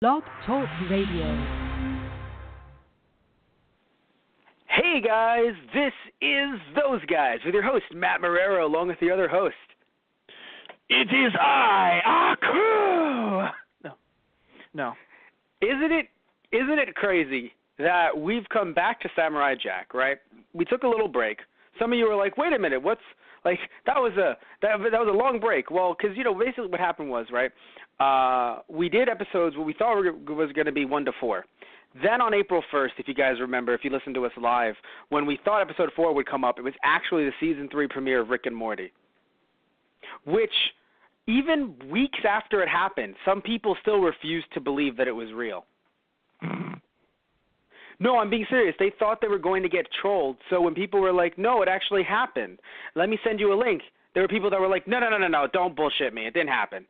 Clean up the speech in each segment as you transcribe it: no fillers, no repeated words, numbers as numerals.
Blog Talk Radio. Hey guys, this is Those Guys with your host Matt Marrero along with the other host. It is I, Aku. No. Isn't it crazy that we've come back to Samurai Jack, right? We took a little break. Some of you were like, "Wait a minute, what's like that was a long break." Well, cuz basically what happened was, right? We did episodes what we thought was going to be 1 to 4. Then on April 1st, if you guys remember, if you listened to us live, when we thought episode 4 would come up, it was actually the season 3 premiere of Rick and Morty. Which, even weeks after it happened, some people still refused to believe that it was real. No, I'm being serious. They thought they were going to get trolled, so when people were like, no, it actually happened, let me send you a link, there were people that were like, no, don't bullshit me, it didn't happen.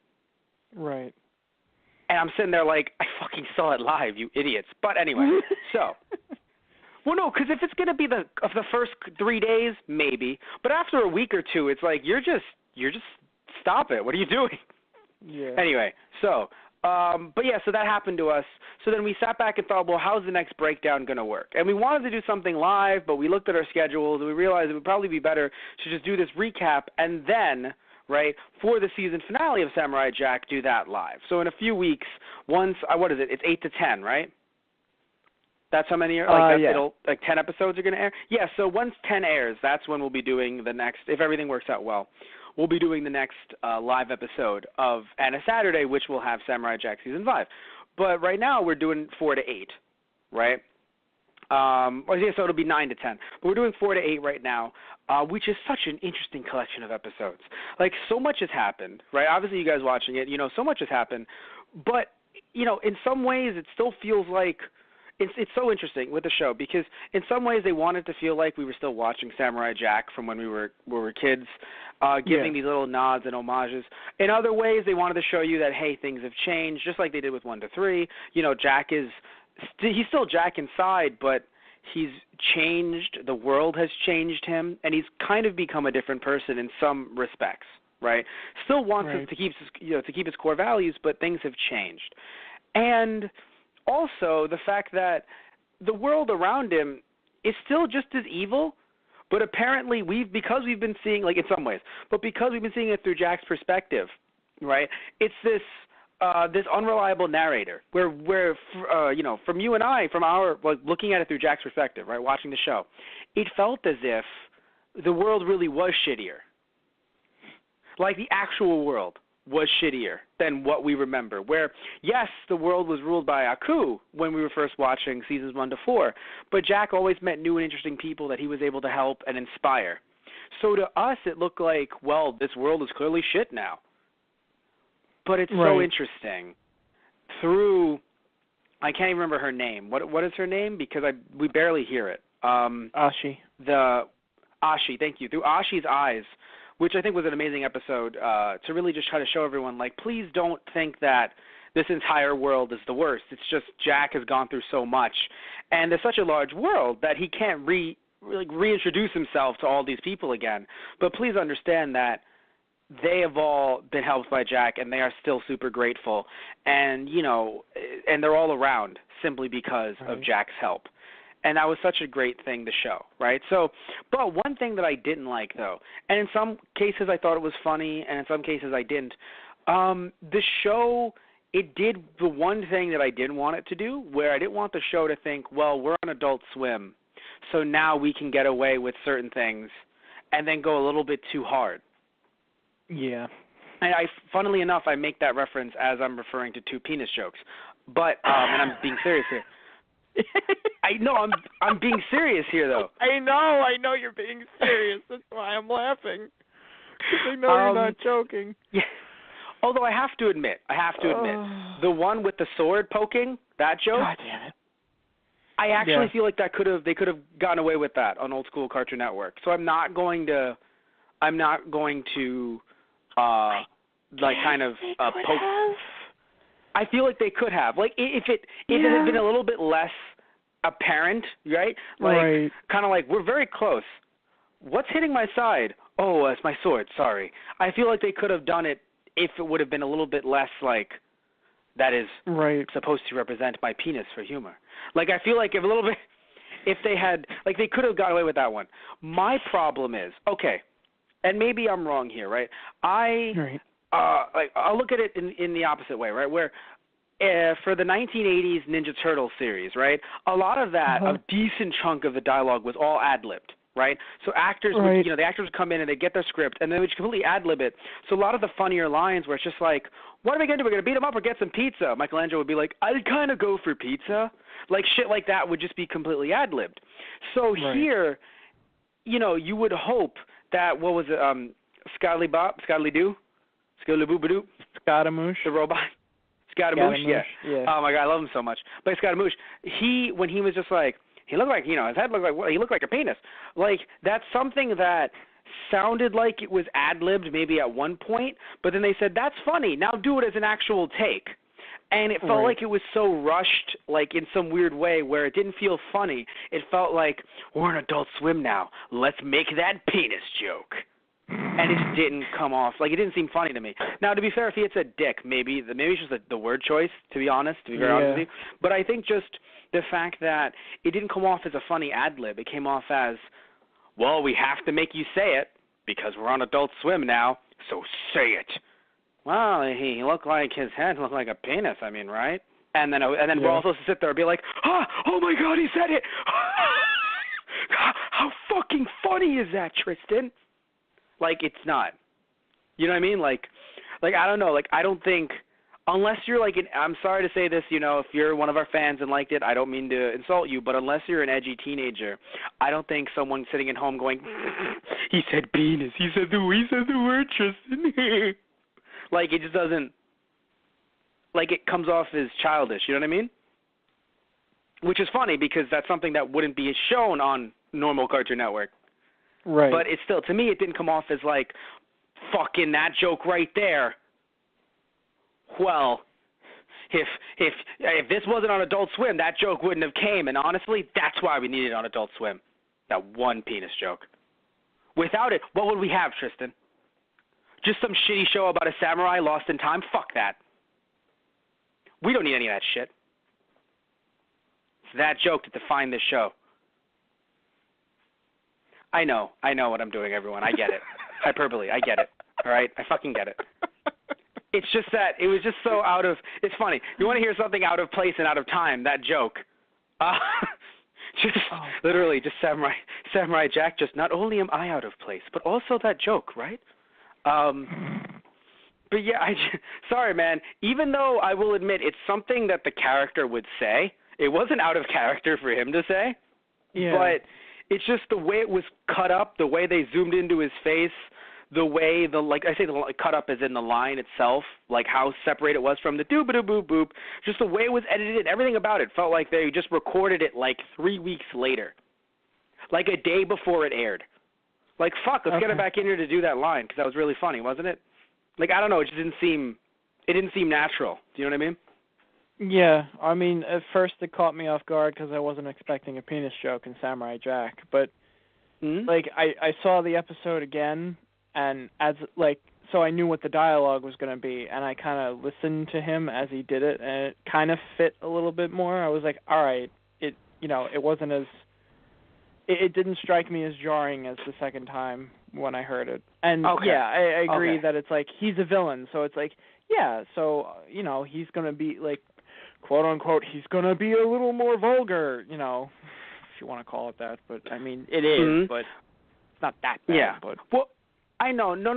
Right. And I'm sitting there like, I fucking saw it live, you idiots. But anyway, so. Well, no, because if it's going to be the first 3 days, maybe. But after a week or two, it's like, you're just stop it. What are you doing? Yeah. Anyway, so, so that happened to us. So then we sat back and thought, well, how's the next breakdown going to work? And we wanted to do something live, but we looked at our schedules and we realized it would probably be better to just do this recap and then, right, for the season finale of Samurai Jack, do that live. So in a few weeks, once, what is it? It's 8 to 10, right? That's how many, yeah. 10 episodes are going to air? Yeah, so once 10 airs, that's when we'll be doing the next, if everything works out well, we'll be doing the next live episode and a Saturday, which will have Samurai Jack Season 5. But right now, we're doing 4 to 8, right? So it'll be 9 to 10. But we're doing 4 to 8 right now, which is such an interesting collection of episodes. Like, so much has happened, right? Obviously, you guys watching it, so much has happened. But, in some ways, it still feels like it's so interesting with the show because in some ways they wanted to feel like we were still watching Samurai Jack from when we were kids, giving these little nods and homages. In other ways, they wanted to show you that, hey, things have changed, just like they did with 1 to 3. Jack he's still Jack inside, but he's changed. The world has changed him, and he's kind of become a different person in some respects, right? Still wants us to keep his core values, but things have changed. And also the fact that the world around him is still just as evil, but apparently because we've been seeing, like in some ways, but because we've been seeing it through Jack's perspective, right? It's this unreliable narrator where from you and I, from our looking at it through Jack's perspective, right, watching the show, it felt as if the world really was shittier. Like the actual world was shittier than what we remember. Where, yes, the world was ruled by Aku when we were first watching seasons 1 to 4, but Jack always met new and interesting people that he was able to help and inspire. So to us, it looked like, well, this world is clearly shit now. But it's so interesting. I can't even remember her name. What is her name? Because we barely hear it. Ashi. Ashi, thank you. Through Ashi's eyes, which I think was an amazing episode, to really just try to show everyone, like, please don't think that this entire world is the worst. It's just Jack has gone through so much. And there's such a large world that he can't reintroduce himself to all these people again. But please understand that they have all been helped by Jack, and they are still super grateful. And, and they're all around simply because of Jack's help. And that was such a great thing to show, right? So, but one thing that I didn't like, though, and in some cases I thought it was funny, and in some cases I didn't, the show, it did the one thing that I didn't want it to do, where I didn't want the show to think, well, we're on Adult Swim, so now we can get away with certain things, and then go a little bit too hard. Yeah. And funnily enough, I make that reference as I'm referring to 2 penis jokes. But, and I'm being serious here. I'm being serious here, though. I know you're being serious. That's why I'm laughing. Because I know you're not joking. Yeah. Although I have to admit, the one with the sword poking, that joke. God damn it. I actually feel like they could have gotten away with that on old school Cartoon Network. So I'm not going to poke. I feel like they could have. Like, if it had been a little bit less apparent, right? Like, kind of like, we're very close. What's hitting my side? Oh, it's my sword, sorry. I feel like they could have done it if it would have been a little bit less, like, that is Right. supposed to represent my penis for humor. Like, I feel like if they had, like, they could have got away with that one. My problem is, okay, and maybe I'm wrong here, right? Right. I'll look at it in the opposite way, right? Where for the 1980s Ninja Turtle series, right, a lot of that, a decent chunk of the dialogue was all ad-libbed, right? So actors would, the actors would come in and they'd get their script and they would completely ad-lib it. So a lot of the funnier lines where it's just like, what are we going to do? We're going to beat him up or get some pizza? Michelangelo would be like, I'd kind of go for pizza. Like, shit like that would just be completely ad-libbed. So here, you would hope that, what was it, Scotty-Doo? Scotty-Boo-Badoo? Scaramouche. The robot. Scaramouche, yeah. Yeah. Oh, my God, I love him so much. But Scaramouche, when he was just like, he looked like, his head looked like, he looked like a penis. Like, that's something that sounded like it was ad-libbed maybe at one point, but then they said, that's funny, now do it as an actual take. And it felt like it was so rushed, like in some weird way where it didn't feel funny. It felt like, we're an Adult Swim now, let's make that penis joke. And it just didn't come off, like it didn't seem funny to me. Now, to be fair, if he had said dick, maybe it's just the word choice, to be very honest with you. But I think just the fact that it didn't come off as a funny ad-lib, it came off as, well, we have to make you say it because we're on Adult Swim now, so say it. Well, he looked like his head looked like a penis, right? And then we're all supposed to sit there and be like, oh my God, he said it. How fucking funny is that, Tristan? Like, it's not. You know what I mean? Like I don't know. Like, I don't think, unless you're like, I'm sorry to say this, if you're one of our fans and liked it, I don't mean to insult you, but unless you're an edgy teenager, I don't think someone sitting at home going, he said penis, he said the word, Tristan. Like, it just doesn't, like, it comes off as childish, you know what I mean? Which is funny because that's something that wouldn't be shown on normal Cartoon Network. Right. But it's still, to me, it didn't come off as like, fucking that joke right there. Well, if this wasn't on Adult Swim, that joke wouldn't have came. And honestly, that's why we needed it on Adult Swim. That one penis joke. Without it, what would we have, Tristan? Just some shitty show about a samurai lost in time? Fuck that. We don't need any of that shit. It's that joke to define this show. I know what I'm doing, everyone. I get it. Hyperbole. I get it. All right? I fucking get it. It's just that it was just so it's funny. You want to hear something out of place and out of time, that joke. Literally, just Samurai Jack, just not only am I out of place, but also that joke, right? But yeah, sorry, man. Even though I will admit it's something that the character would say, it wasn't out of character for him to say. Yeah. But it's just the way it was cut up, the way they zoomed into his face, the way the cut up as in the line itself, like how separate it was from the doo-ba-doo-boop-boop, just the way it was edited, everything about it felt like they just recorded it like 3 weeks later, like a day before it aired. Like, fuck, let's get it back in here to do that line because that was really funny, wasn't it? Like, I don't know, it didn't seem natural. Do you know what I mean? Yeah, at first it caught me off guard because I wasn't expecting a penis joke in Samurai Jack, but like I saw the episode again, and so I knew what the dialogue was going to be, and I kind of listened to him as he did it, and it kind of fit a little bit more. I was like, all right, it wasn't as, it didn't strike me as jarring as the second time when I heard it, and I agree that it's like he's a villain, so it's like so he's going to be like, quote unquote, he's going to be a little more vulgar, if you want to call it that, but it is, but it's not that bad. Yeah. But well, I know. No.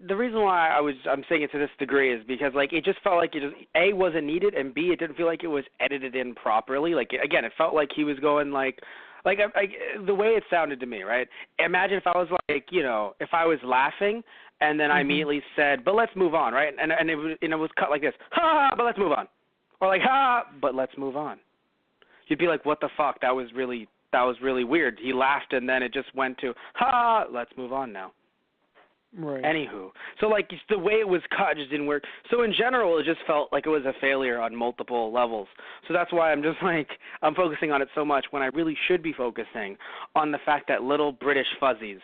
The reason why I'm saying it to this degree is because, like, it just felt like it just, A, wasn't needed, and B, it didn't feel like it was edited in properly. Like, again, it felt like he was going, like the way it sounded to me, right? Imagine if I was, like, if I was laughing, and then I immediately said, but let's move on, right? And it was cut like this, ha, but let's move on. Or like, ha, but let's move on. You'd be like, what the fuck? That was really weird. He laughed, and then it just went to, ha, let's move on now. Right. Anywho, so like the way it was cut just didn't work. So in general, it just felt like it was a failure on multiple levels. So that's why I'm just like, I'm focusing on it so much when I really should be focusing on the fact that little British fuzzies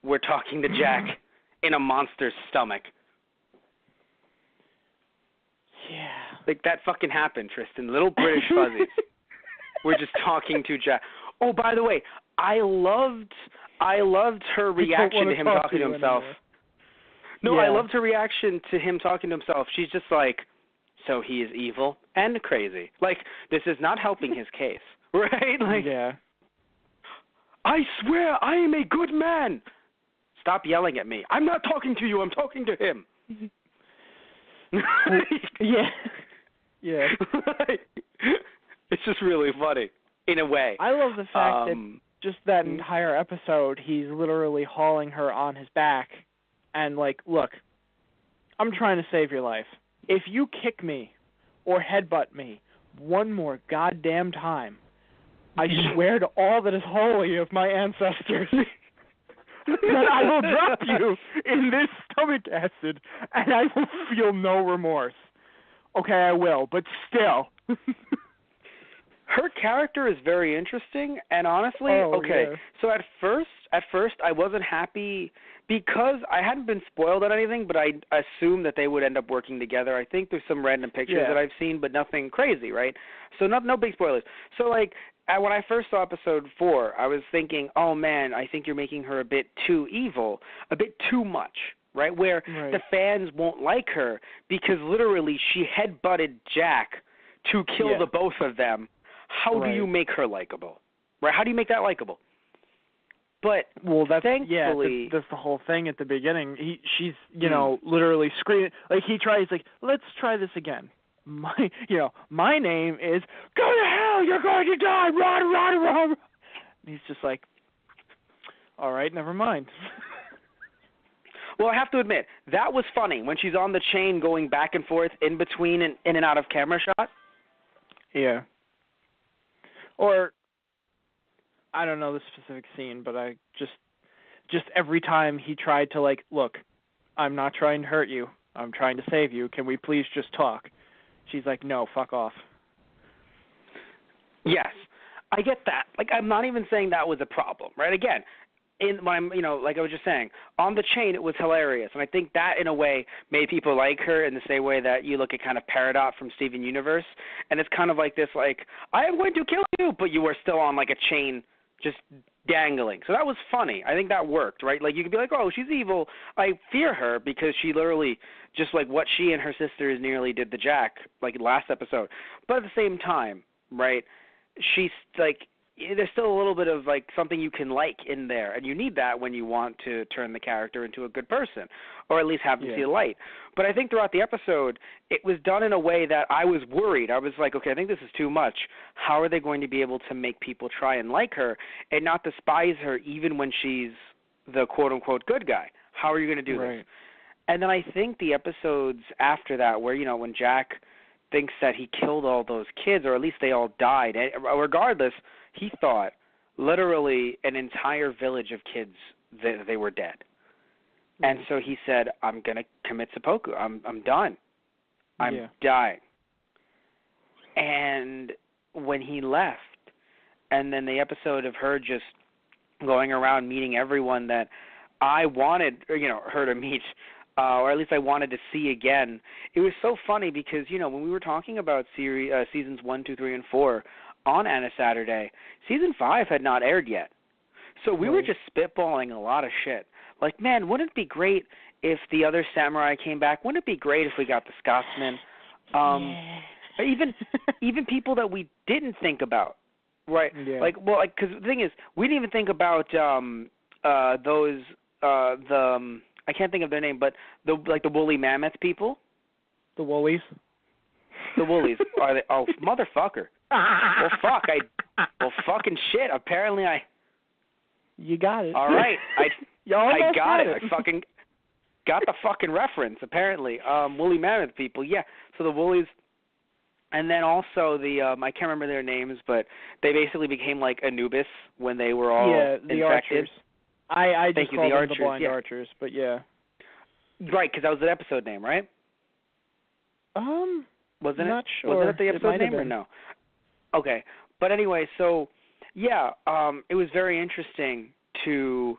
were talking to Jack in a monster's stomach. Yeah. Like, that fucking happened, Tristan. Little British fuzzies. We're just talking to Jack. Oh, by the way, I loved her reaction to him talking to himself. Anymore. No, yeah. I loved her reaction to him talking to himself. She's just like, so he is evil and crazy. Like, this is not helping his case, right? Like, yeah. I swear I am a good man. Stop yelling at me. I'm not talking to you. I'm talking to him. yeah. Yeah. It's just really funny, in a way. I love the fact that just that entire episode, he's literally hauling her on his back and like, look, I'm trying to save your life. If you kick me or headbutt me one more goddamn time, I swear to all that is holy of my ancestors that I will drop you in this stomach acid and I will feel no remorse. Okay, I will, but still. Her character is very interesting, and honestly, so at first I wasn't happy because I hadn't been spoiled on anything, but I assumed that they would end up working together. I think there's some random pictures that I've seen, but nothing crazy, right? So no big spoilers. So like when I first saw episode 4, I was thinking, oh man, I think you're making her a bit too evil, a bit too much. Right, where the fans won't like her because literally she headbutted Jack to kill the both of them. How do you make her likable? Right? How do you make that likable? But that's thankfully, that's the whole thing at the beginning. She's literally screaming like he tries like let's try this again. My name is go to hell. You're going to die. Run. And he's just like, all right, never mind. Well, I have to admit, that was funny when she's on the chain going back and forth in between and in and out of camera shot. Yeah. Or, I don't know the specific scene, but I just every time he tried to like, look, I'm not trying to hurt you. I'm trying to save you. Can we please just talk? She's like, no, fuck off. Yes. I get that. Like, I'm not even saying that was a problem, right? Again, like I was just saying, on the chain it was hilarious, and I think that in a way made people like her in the same way that you look at kind of Peridot from Steven Universe, and it's kind of like this, like, I am going to kill you, but you are still on like a chain just dangling. So that was funny. I think that worked, right? Like you could be like, oh, she's evil. I fear her because she literally just like what she and her sisters nearly did to Jack, like last episode. But at the same time, right, she's like, there's still a little bit of like something you can like in there, and you need that when you want to turn the character into a good person, or at least have them see light. But I think throughout the episode, it was done in a way that I was worried. I was like, okay, I think this is too much. How are they going to be able to make people try and like her and not despise her even when she's the quote-unquote good guy? How are you going to do this? And then I think the episodes after that where, when Jack thinks that he killed all those kids, or at least they all died, regardless, he thought literally an entire village of kids they were dead. And so he said, I'm going to commit seppuku. I'm done. I'm dying. And when he left, and then the episode of her just going around meeting everyone that I wanted, her to meet, or at least I wanted to see again, it was so funny because, when we were talking about seasons 1, 2, 3, and 4 on Anna Saturday, season 5 had not aired yet. So we were just spitballing a lot of shit. Like, man, wouldn't it be great if the other samurai came back? Wouldn't it be great if we got the Scotsman? Even people that we didn't think about, right? Yeah. Because the thing is, we didn't even think about those I can't think of their name, but the woolly mammoth people. The woolies. The woolies. Are they? Oh, motherfucker. Well, fuck. Well, fucking shit. Apparently, You got it. All right. I got it. it. I fucking got the fucking reference. Apparently, woolly mammoth people. Yeah. So the woolies, and then also the I can't remember their names, but they basically became like Anubis when they were all the infected. Archers. I just called them the blind Archers, but yeah. Right, because that was the episode name, right? Wasn't not it? Sure. Wasn't it the episode name or no? Okay, but anyway, so yeah, it was very interesting to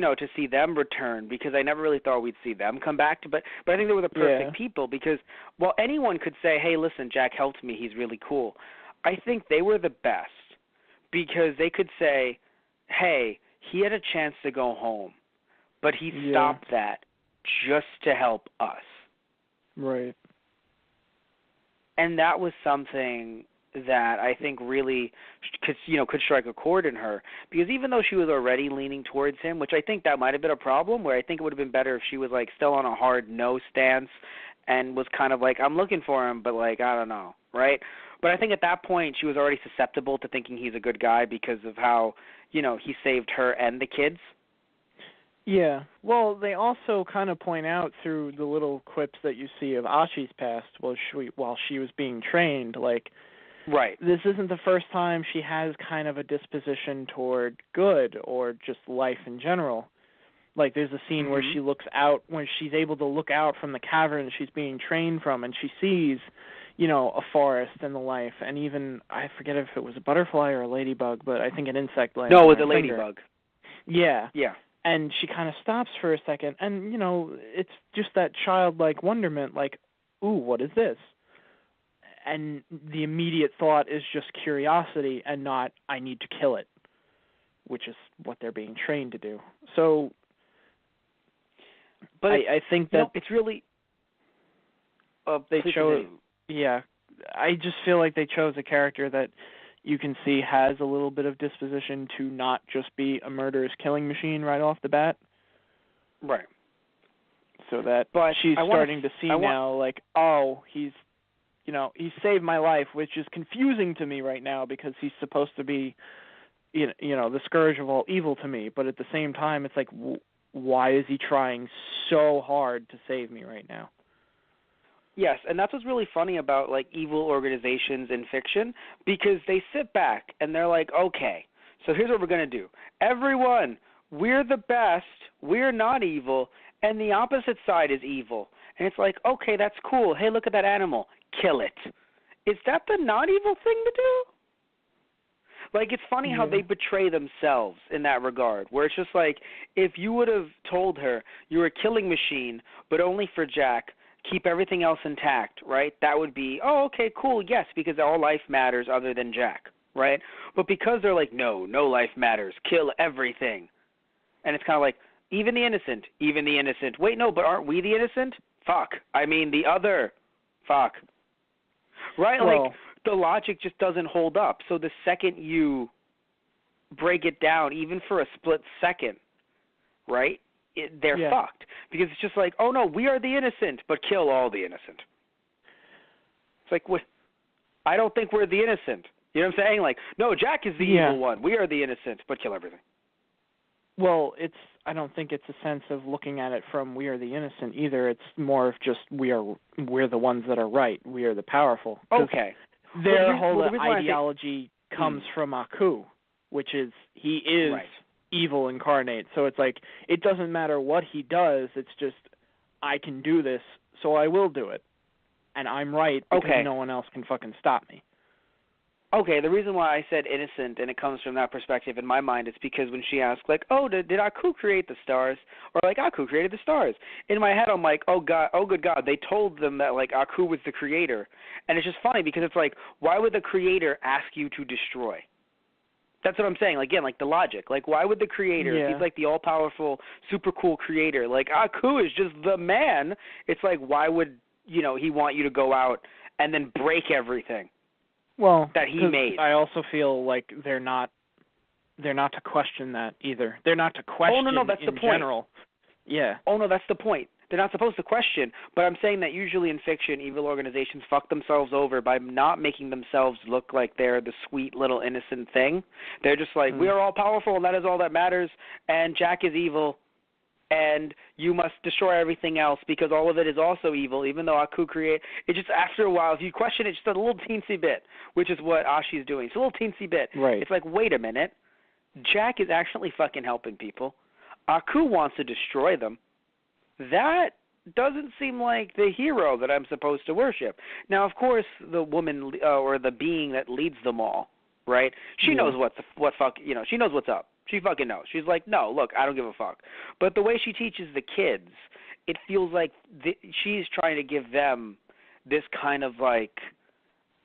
to see them return, because I never really thought we'd see them come back. But I think they were the perfect people, because while anyone could say, hey, listen, Jack helped me, he's really cool, I think they were the best because they could say, hey, he had a chance to go home, but he stopped that just to help us. Right. And that was something that I think really could strike a chord in her, because even though she was already leaning towards him, which I think that might have been a problem, where I think it would have been better if she was like still on a hard no stance and was kind of like, I'm looking for him, but like, I don't know, right? But I think at that point she was already susceptible to thinking he's a good guy because of how, he saved her and the kids. Yeah. Well, they also kind of point out through the little clips that you see of Ashi's past while she was being trained, like, right, this isn't the first time she has kind of a disposition toward good or just life in general. Like, there's a scene where she looks out, when she's able to look out from the cavern she's being trained from, and she sees, a forest and the life, and even, I forget if it was a butterfly or a ladybug, but I think an insect landed. No, it was a ladybug. Yeah. Yeah. And she kind of stops for a second, and, it's just that childlike wonderment, like, ooh, what is this? And the immediate thought is just curiosity and not, I need to kill it, which is what they're being trained to do. So, but I think that it's really... they chose... Yeah, I just feel like they chose a character that you can see has a little bit of disposition to not just be a murderous killing machine right off the bat. Right. So that she's starting to see now, like, oh, he saved my life, which is confusing to me right now because he's supposed to be, the scourge of all evil to me. But at the same time, it's like, why is he trying so hard to save me right now? Yes, and that's what's really funny about, like, evil organizations in fiction, because they sit back and they're like, okay, so here's what we're going to do. Everyone, we're the best, we're not evil, and the opposite side is evil. And it's like, okay, that's cool. Hey, look at that animal. Kill it. Is that the not evil thing to do? Like, it's funny how they betray themselves in that regard, where it's just like, if you would have told her you're a killing machine, but only for Jack, keep everything else intact, right? That would be, oh, okay, cool, yes, because all life matters other than Jack, right? But because they're like, no life matters, kill everything. And it's kind of like, even the innocent. Wait, no, but aren't we the innocent? Fuck. I mean, the other. Fuck. Right? Well, like, the logic just doesn't hold up. So the second you break it down, even for a split second, right, they're fucked. Because it's just like, oh, no, we are the innocent, but kill all the innocent. It's like, what? I don't think we're the innocent. You know what I'm saying? Like, no, Jack is the evil one. We are the innocent, but kill everything. Well, I don't think it's a sense of looking at it from we are the innocent either. It's more of just we're the ones that are right. We are the powerful. Okay. Their whole ideology comes from Aku, which is he is evil incarnate. So it's like it doesn't matter what he does. It's just I can do this, so I will do it, and I'm right because no one else can fucking stop me. Okay, the reason why I said innocent, and it comes from that perspective in my mind, is because when she asked, like, oh, did Aku create the stars? Or, like, Aku created the stars. In my head, I'm like, oh, good God, they told them that, like, Aku was the creator. And it's just funny because it's like, why would the creator ask you to destroy? That's what I'm saying. Like, again, like, the logic. Like, why would the creator, he's like the all-powerful, super cool creator. Like, Aku is just the man. It's like, why would, he want you to go out and then break everything? Well, that he made. I also feel like they're not to question that either. They're not to question that's in the point. General. Yeah. Oh, no, that's the point. They're not supposed to question, but I'm saying that usually in fiction, evil organizations fuck themselves over by not making themselves look like they're the sweet little innocent thing. They're just like, we are all powerful, and that is all that matters, and Jack is evil, and you must destroy everything else because all of it is also evil, even though Aku create it. Just after a while, if you question it just a little teensy bit, which is what Ashi's doing, it's a little teensy bit. Right. It's like, wait a minute, Jack is actually fucking helping people. Aku wants to destroy them. That doesn't seem like the hero that I'm supposed to worship. Now, of course, the woman or the being that leads them all, right? She knows she knows what's up. She fucking knows. She's like, no, look, I don't give a fuck. But the way she teaches the kids, it feels like she's trying to give them this kind of like,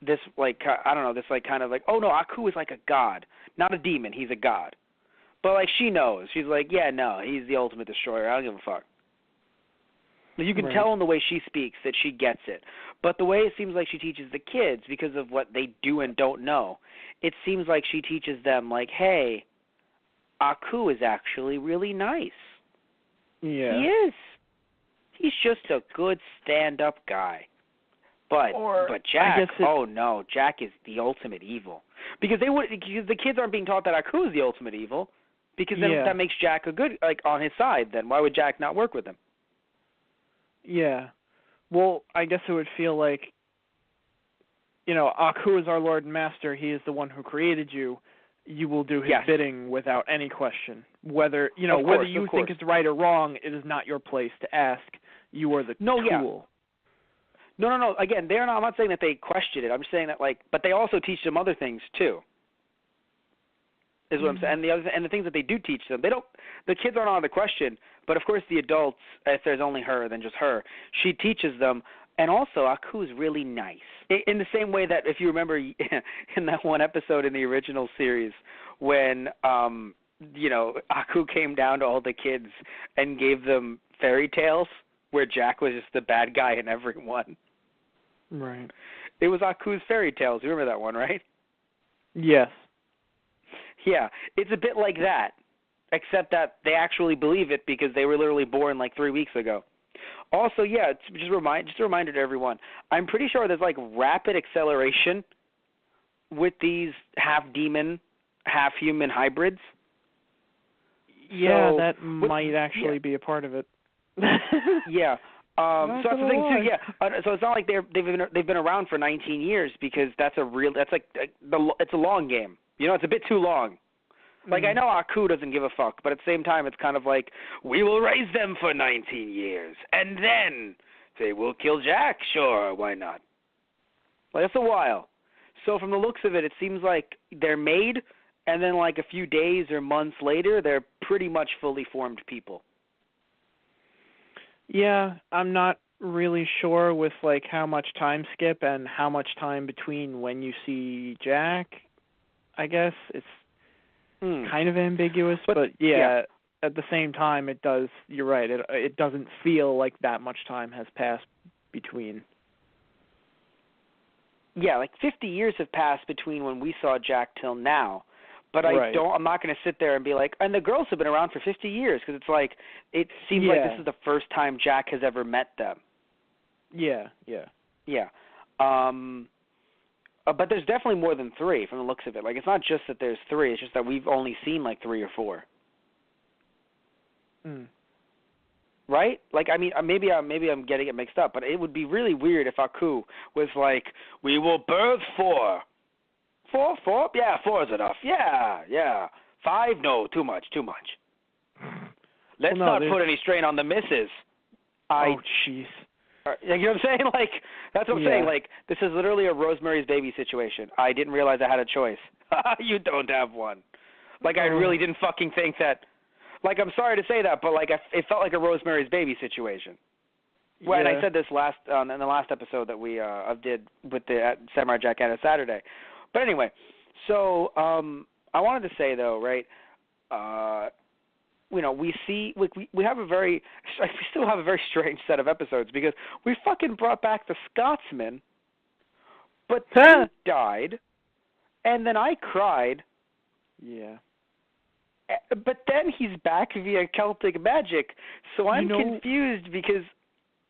I don't know, this like kind of like, oh no, Aku is like a god, not a demon. He's a god. But like she knows. She's like, yeah, no, he's the ultimate destroyer. I don't give a fuck. You can tell in the way she speaks that she gets it. But the way it seems like she teaches the kids, because of what they do and don't know, it seems like she teaches them like, hey, Aku is actually really nice. Yeah. He is. He's just a good stand-up guy. But Jack, oh no, Jack is the ultimate evil. Because the kids aren't being taught that Aku is the ultimate evil, because then that makes Jack a good, like, on his side. Then why would Jack not work with him? Yeah. Well, I guess it would feel like, you know, Aku is our Lord and Master. He is the one who created you. You will do his bidding without any question. Whether you think it's right or wrong, it is not your place to ask. You are the tool. Yeah. No. Again, I'm not saying that they question it. I'm just saying that, like, but they also teach them other things too. Is what I'm saying. And the things that they do teach them, the kids aren't on the question, but of course the adults, if there's only her, then just her, she teaches them. And also, Aku is really nice. In the same way that, if you remember, in that one episode in the original series, when Aku came down to all the kids and gave them fairy tales, where Jack was just the bad guy in every one. Right. It was Aku's fairy tales. You remember that one, right? Yes. Yeah, it's a bit like that, except that they actually believe it because they were literally born like 3 weeks ago. Also, yeah, it's just a reminder to everyone, I'm pretty sure there's like rapid acceleration with these half-demon, half-human hybrids. Yeah, so, that might actually be a part of it. Yeah. So that's the thing too. Yeah. So it's not like they've been around for 19 years, because it's a long game. You know, it's a bit too long. Like, I know Aku doesn't give a fuck, but at the same time, it's kind of like, we will raise them for 19 years, and then they will kill Jack. Sure, why not? Like, that's a while. So from the looks of it, it seems like they're made, and then like a few days or months later, they're pretty much fully formed people. Yeah, I'm not really sure with like how much time skip and how much time between when you see Jack. I guess it's kind of ambiguous, but yeah, at the same time, it does. You're right. It doesn't feel like that much time has passed between. Yeah, like 50 years have passed between when we saw Jack till now. But I'm not going to sit there and be like, and the girls have been around for 50 years, because it's like, it seems like this is the first time Jack has ever met them. Yeah. But there's definitely more than 3 from the looks of it. Like, it's not just that there's 3, it's just that we've only seen like 3 or 4. Right? Like, I mean, maybe I'm getting it mixed up, but it would be really weird if Aku was like, we will birth 4. 4? Yeah, 4 is enough. Yeah. 5? No, too much. Let's not put any strain on the missus. Oh, jeez. You know what I'm saying? Like, that's what I'm saying. Like, this is literally a Rosemary's Baby situation. I didn't realize I had a choice. You don't have one. Like, I really didn't fucking think that. Like, I'm sorry to say that, but like, it felt like a Rosemary's Baby situation. Well, and I said this in the last episode that we did with the Samurai Jack and a Saturday. But anyway, so I wanted to say though, right? We still have a very strange set of episodes, because we fucking brought back the Scotsman, but he died, and then I cried. Yeah. But then he's back via Celtic magic, so I'm confused, because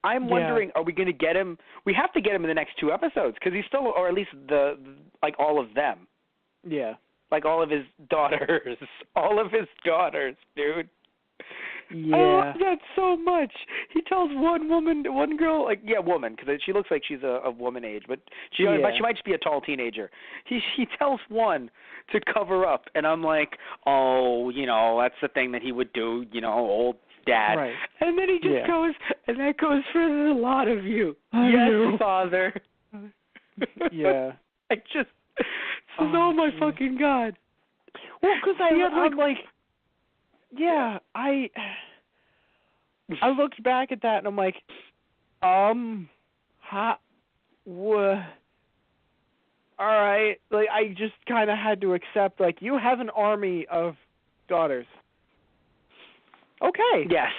I'm wondering, are we going to get him? We have to get him in the next 2 episodes, because he's still, or at least all of them. Yeah. Like all of his daughters. All of his daughters, dude. Yeah. I love that so much. He tells one girl, woman, because she looks like she's a woman age, but she might just be a tall teenager. He tells one to cover up, and I'm like, oh, that's the thing that he would do, old dad. Right. And then he just goes, and that goes for a lot of you. Yes, Father. Yeah. Oh my fucking God. Well, because I'm like, Yeah, I looked back at that and I'm like, all right. Like, I just kind of had to accept, like, you have an army of daughters. Okay. Yes.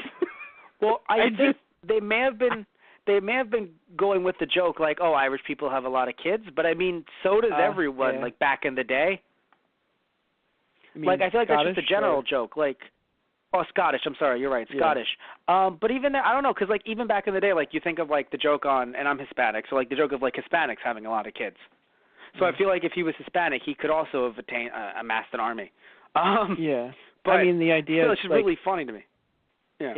Well, I think they may have been going with the joke, like, oh, Irish people have a lot of kids, but I mean, so does everyone. Yeah. Like back in the day. Like, I feel like Scottish, that's just a general joke. Like, oh, Scottish. I'm sorry, you're right, Scottish. Yeah. But even there, I don't know, because like even back in the day, like you think of like the joke on, and I'm Hispanic, so like the joke of like Hispanics having a lot of kids. So I feel like if he was Hispanic, he could also have amassed an army. Yeah. But I mean, the idea still, is it's just like, really funny to me. Yeah.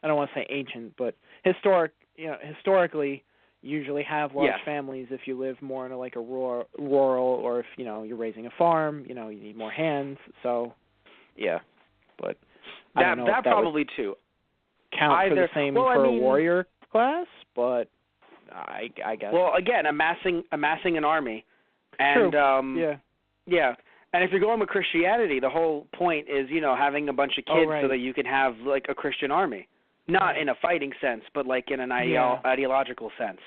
I don't want to say ancient, but historically, you usually have large families if you live more in like a rural, or if you're raising a farm, you need more hands. So, yeah, but I don't know that if that probably too count for the same for a warrior class, but I guess. Well, again, amassing an army, and true. yeah. And if you're going with Christianity, the whole point is, having a bunch of kids so that you can have like a Christian army. Not in a fighting sense, but like in an ideological sense.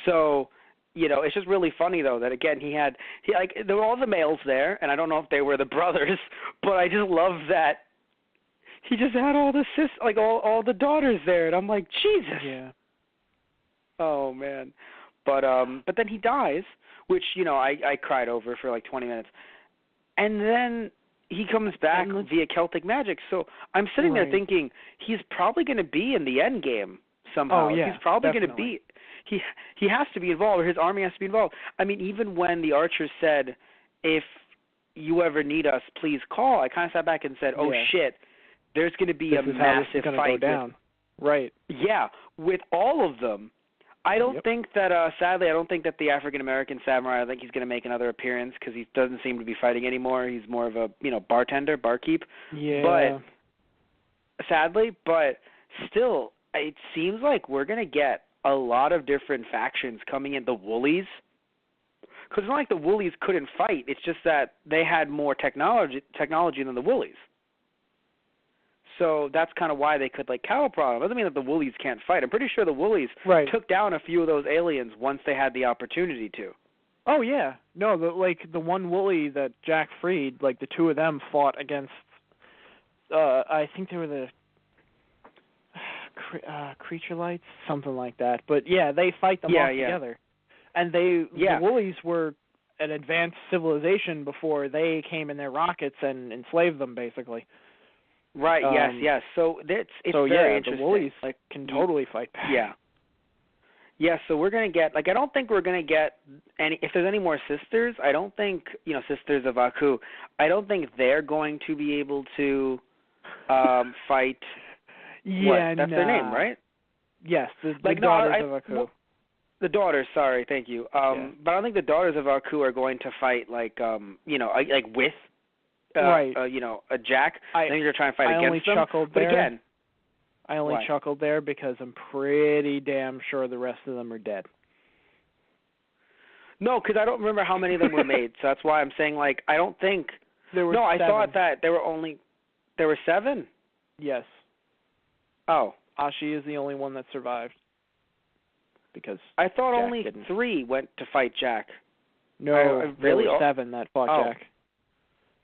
So, it's just really funny though that again there were all the males there, and I don't know if they were the brothers, but I just love that he just had all the all the daughters there, and I'm like, Jesus. Yeah. Oh man. But then he dies, which I cried over for like 20 minutes. And then he comes back via Celtic magic. So I'm sitting there thinking he's probably going to be in the end game somehow. Oh, yeah, he's probably going to be. He has to be involved, or his army has to be involved. I mean, even when the archers said, "If you ever need us, please call," I kind of sat back and said, "Oh shit, there's going to be a massive fight." Go down. Right. Yeah, with all of them. I don't think that, sadly, I don't think that the African-American samurai, I think he's going to make another appearance because he doesn't seem to be fighting anymore. He's more of a, barkeep. Yeah. But, sadly, still, it seems like we're going to get a lot of different factions coming in. The Woolies, because it's not like the Woolies couldn't fight. It's just that they had more technology than the Woolies. So that's kind of why they could cattle prod them. Doesn't mean that the Woolies can't fight. I'm pretty sure the Woolies took down a few of those aliens once they had the opportunity to. Oh yeah, no, the one Woolie that Jack freed, the two of them fought against. I think they were the Creature Lights, something like that. But yeah, they fight them all together, and the Woolies were an advanced civilization before they came in their rockets and enslaved them, basically. Right. Yes. So it's very interesting. The Woolies can totally fight back. Yeah. Yeah. So we're gonna get I don't think we're gonna get any. If there's any more sisters, I don't think Sisters of Aku. I don't think they're going to be able to fight. Yeah. That's their name, right? Yes. The daughters of Aku. The daughters. Sorry. Thank you. But I don't think the daughters of Aku are going to fight with. A Jack. I think they're trying to fight against them. But again, I only chuckled there because I'm pretty damn sure the rest of them are dead. No, because I don't remember how many of them were made, so that's why I'm saying I don't think. There were 7. I thought that there were 7. Yes. Oh. Ashi is the only one that survived. Because I thought Jack only didn't. 3 went to fight Jack. No, there were 7 that fought Jack.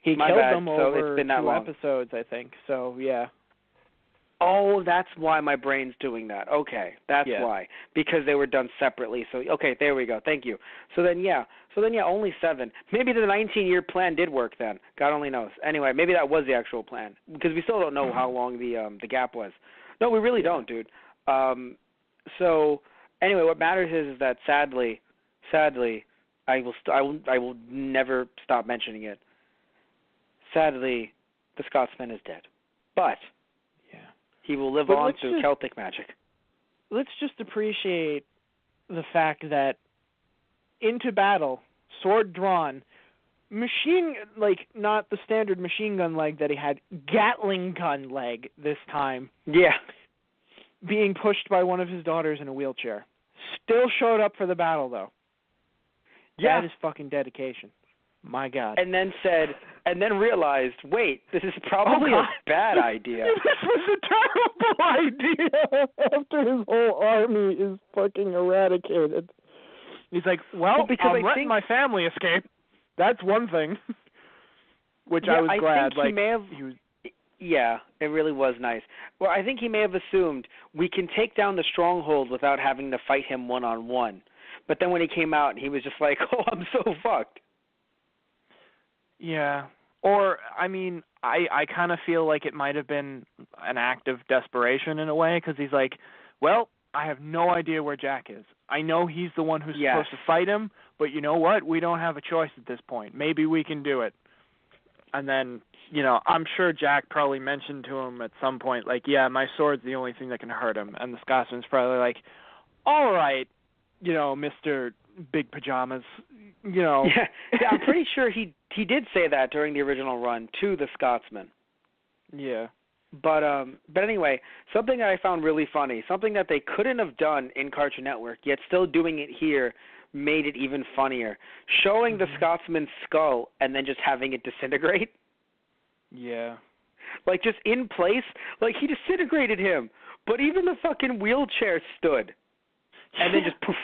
He killed them over 2 episodes, I think. So, yeah. Oh, that's why my brain's doing that. Okay, that's why. Because they were done separately. So, okay, there we go. Thank you. So then, only 7. Maybe the 19-year plan did work then. God only knows. Anyway, maybe that was the actual plan. Because we still don't know how long the gap was. No, we really don't, dude. So, anyway, what matters is that sadly, I will never stop mentioning it. Sadly, the Scotsman is dead. But he will live on through Celtic magic. Let's just appreciate the fact that into battle, sword drawn, not the standard machine gun leg that he had, Gatling gun leg this time. Yeah. Being pushed by one of his daughters in a wheelchair. Still showed up for the battle, though. Yeah. That is fucking dedication. My God. And then realized, wait, this is probably a bad idea. This was a terrible idea after his whole army is fucking eradicated. He's like, well because I'm letting my family escape. That's one thing. Which I was glad. Think yeah, it really was nice. Well, I think he may have assumed we can take down the stronghold without having to fight him one-on-one. But then when he came out, he was just like, oh, I'm so fucked. Yeah. Or, I mean, I kind of feel like it might have been an act of desperation in a way, because he's like, well, I have no idea where Jack is. I know he's the one who's supposed to fight him, but you know what? We don't have a choice at this point. Maybe we can do it. And then, you know, I'm sure Jack probably mentioned to him at some point, like, yeah, my sword's the only thing that can hurt him. And the Scotsman's probably like, all right, you know, Mr. Big Pajamas, you know. Yeah, I'm pretty sure he did say that during the original run to the Scotsman. Yeah. But anyway, something that I found really funny, something that they couldn't have done in Cartoon Network, yet still doing it here, made it even funnier. Showing the Scotsman's skull and then just having it disintegrate. Yeah. Like, just in place. Like, he disintegrated him. But even the fucking wheelchair stood. And then just poof.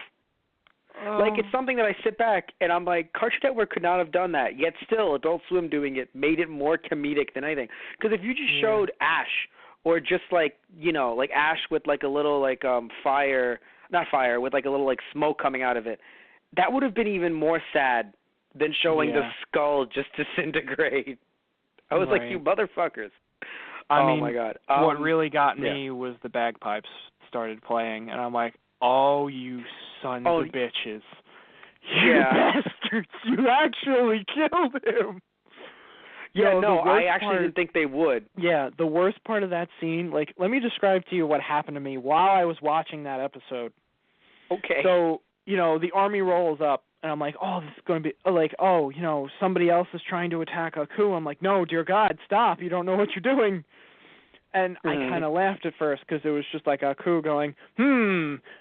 Like, it's something that I sit back and I'm like, Cartoon Network could not have done that. Yet still, Adult Swim doing it made it more comedic than anything. Because if you just showed Ash, or just like, you know, like Ash with like a little like with like a little like smoke coming out of it, that would have been even more sad than showing the skull just disintegrate. I was like, you motherfuckers. I mean, my God. What really got me was the bagpipes started playing, and I'm like, oh, you sons of bitches. You bastards, you actually killed him. Yeah, no, I actually didn't think they would. Yeah, the worst part of that scene, like, let me describe to you what happened to me while I was watching that episode. Okay. So, you know, the army rolls up, and I'm like, oh, this is going to be, like, oh, you know, somebody else is trying to attack Aku. I'm like, no, dear God, stop. You don't know what you're doing. And I kind of laughed at first because it was just like Aku going,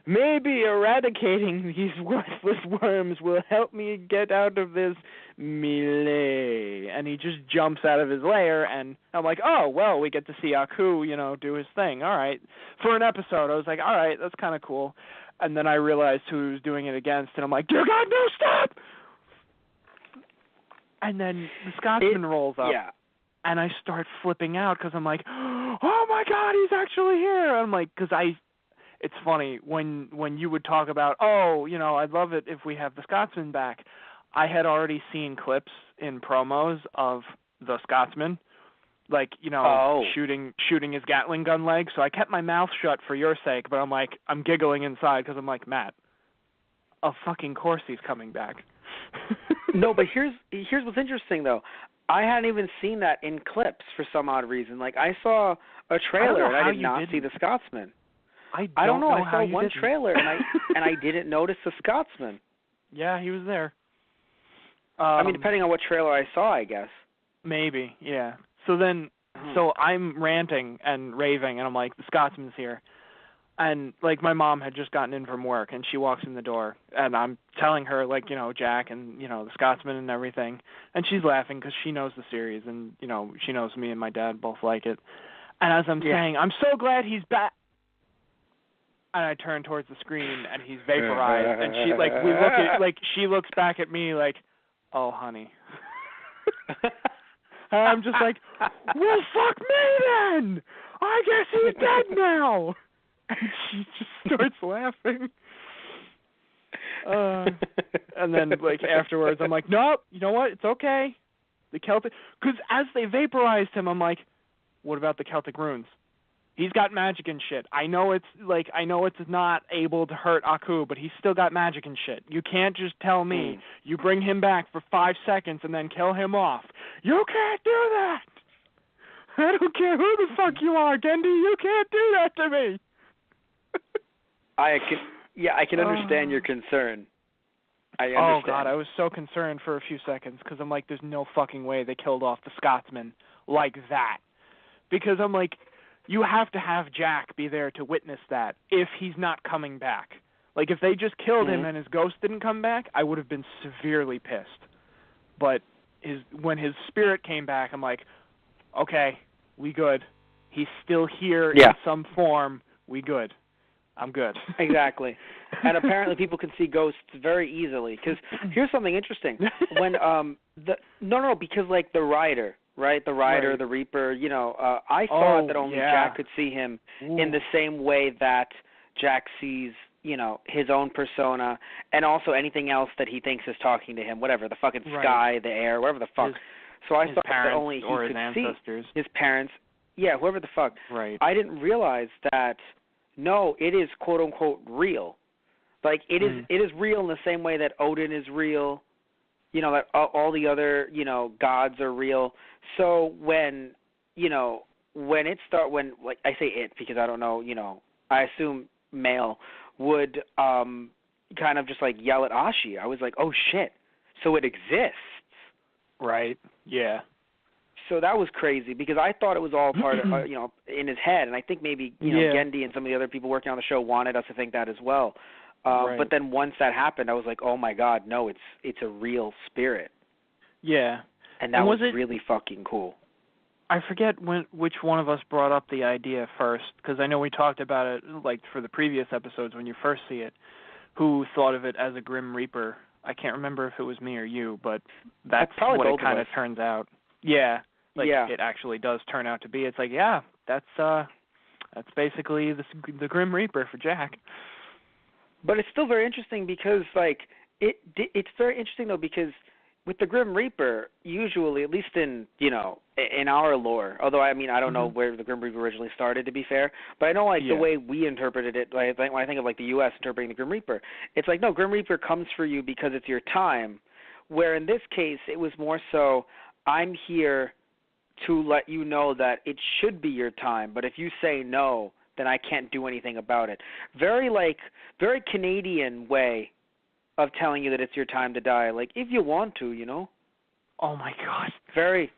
maybe eradicating these worthless worms will help me get out of this melee. And he just jumps out of his lair, and I'm like, oh, well, we get to see Aku, you know, do his thing. All right. For an episode, I was like, all right, that's kind of cool. And then I realized who he was doing it against, and I'm like, dear God, no, stop! And then the Scotsman rolls up. Yeah. And I start flipping out because I'm like, oh my God, he's actually here. I'm like, it's funny when you would talk about, oh, you know, I'd love it if we have the Scotsman back. I had already seen clips in promos of the Scotsman, like, you know, shooting his Gatling gun leg. So I kept my mouth shut for your sake, but I'm like, I'm giggling inside because I'm like, Matt, of fucking course he's coming back. No, but here's what's interesting though. I hadn't even seen that in clips for some odd reason. Like, I saw a trailer and I did not see the Scotsman. I don't know. I saw one trailer and I didn't notice the Scotsman. Yeah, he was there. I mean, depending on what trailer I saw, I guess. Maybe, yeah. So then, so I'm ranting and raving, and I'm like, the Scotsman's here. And, like, my mom had just gotten in from work, and she walks in the door, and I'm telling her, like, you know, Jack and, you know, the Scotsman and everything. And she's laughing because she knows the series, and, you know, she knows me and my dad both like it. And as I'm saying, I'm so glad he's back. And I turn towards the screen, and he's vaporized. And she, like, she looks back at me like, oh, honey. And I'm just like, well, fuck me then! I guess he's dead now! And she just starts laughing. And then, like, afterwards, I'm like, nope, you know what? It's okay. The Celtic... Because as they vaporized him, I'm like, what about the Celtic runes? He's got magic and shit. I know it's not able to hurt Aku, but he's still got magic and shit. You can't just tell me you bring him back for 5 seconds and then kill him off. You can't do that! I don't care who the fuck you are, Dendy. You can't do that to me! I can understand your concern. I understand. Oh, God, I was so concerned for a few seconds because I'm like, there's no fucking way they killed off the Scotsman like that. Because I'm like, you have to have Jack be there to witness that if he's not coming back. Like, if they just killed him and his ghost didn't come back, I would have been severely pissed. but when his spirit came back, I'm like, okay, we good. He's still here in some form. We good. I'm good. Exactly. And apparently people can see ghosts very easily. Because here's something interesting. When because like the Rider, right? The Rider, right. the Reaper. You know, I thought that only Jack could see him in the same way that Jack sees, you know, his own persona, and also anything else that he thinks is talking to him. Whatever, the fucking sky, the air, whatever the fuck. So I thought that only he could see his parents. Yeah, whoever the fuck. Right. I didn't realize that. No, it is quote unquote real. Like it is real in the same way that Odin is real. You know, that all the other, you know, gods are real. So when, you know, when like I say it because I don't know, you know, I assume male would kind of just like yell at Ashi. I was like, "Oh shit. So it exists." Right. Yeah. So that was crazy because I thought it was all part of, you know, in his head, and I think maybe, you know, Genndy and some of the other people working on the show wanted us to think that as well. But then once that happened, I was like, oh my God, no, it's a real spirit. Yeah. And that was really fucking cool. I forget which one of us brought up the idea first, because I know we talked about it like for the previous episodes when you first see it. Who thought of it as a Grim Reaper? I can't remember if it was me or you, but that's what it kind of turns out. Yeah. It actually does turn out to be. It's like, yeah, that's basically the Grim Reaper for Jack. But it's still very interesting because, like, it's very interesting though because with the Grim Reaper, usually, at least in, you know, in our lore, although I mean I don't know where the Grim Reaper originally started, to be fair, but I know like the way we interpreted it, like when I think of like the U.S. interpreting the Grim Reaper, it's like no, Grim Reaper comes for you because it's your time, where in this case it was more so I'm here to let you know that it should be your time, but if you say no, then I can't do anything about it. Very Canadian way of telling you that it's your time to die. Like, if you want to, you know. Oh, my God. Very,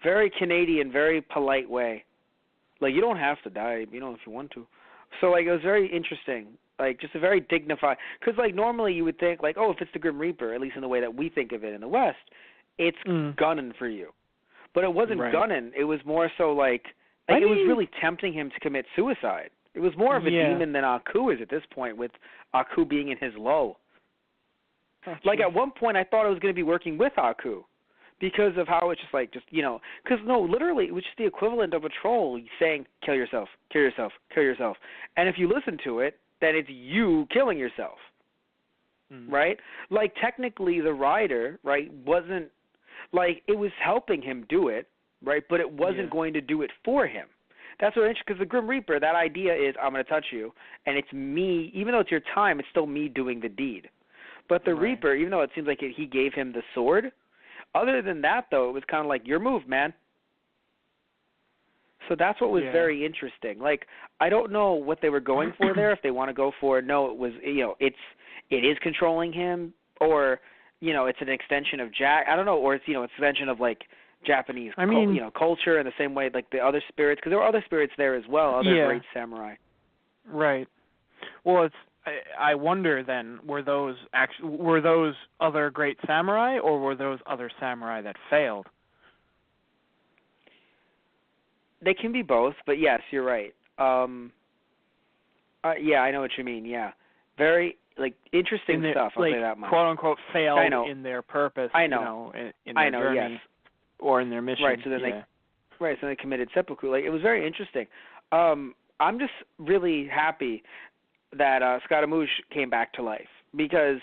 very Canadian, very polite way. Like, you don't have to die, you know, if you want to. So, like, it was very interesting. Like, just a very dignified. Because, like, normally you would think, like, oh, if it's the Grim Reaper, at least in the way that we think of it in the West, it's gunning for you. But it wasn't gunning. It was more so like it was really tempting him to commit suicide. It was more of a demon than Aku is at this point, with Aku being in his low. Like at one point I thought I was going to be working with Aku because of how it's just you know, because no, literally it was just the equivalent of a troll saying, kill yourself, kill yourself, kill yourself. And if you listen to it, then it's you killing yourself. Right? Like technically the Rider, right, wasn't, like, it was helping him do it, right, but it wasn't going to do it for him. That's what interesting, because the Grim Reaper, that idea is, I'm going to touch you, and it's me, even though it's your time, it's still me doing the deed. But the Reaper, even though it seems like he gave him the sword, other than that, though, it was kind of like, your move, man. So that's what was very interesting. Like, I don't know what they were going for there, if they want to go for, no, it was, you know, it is controlling him, or, you know, it's an extension of Jack. I don't know, or it's, you know, an extension of like Japanese, you know, culture in the same way like the other spirits, because there were other spirits there as well, other great samurai. Right. Well, I wonder then, were those other great samurai, or were those other samurai that failed? They can be both, but yes, you're right. Yeah, I know what you mean. Yeah, very. Like, interesting stuff, I'll say that much. Quote-unquote failed in their purpose, I know. You know, in their journey, or in their mission. Right, so then they committed seppuku. Like, it was very interesting. I'm just really happy that Scaramouche came back to life, because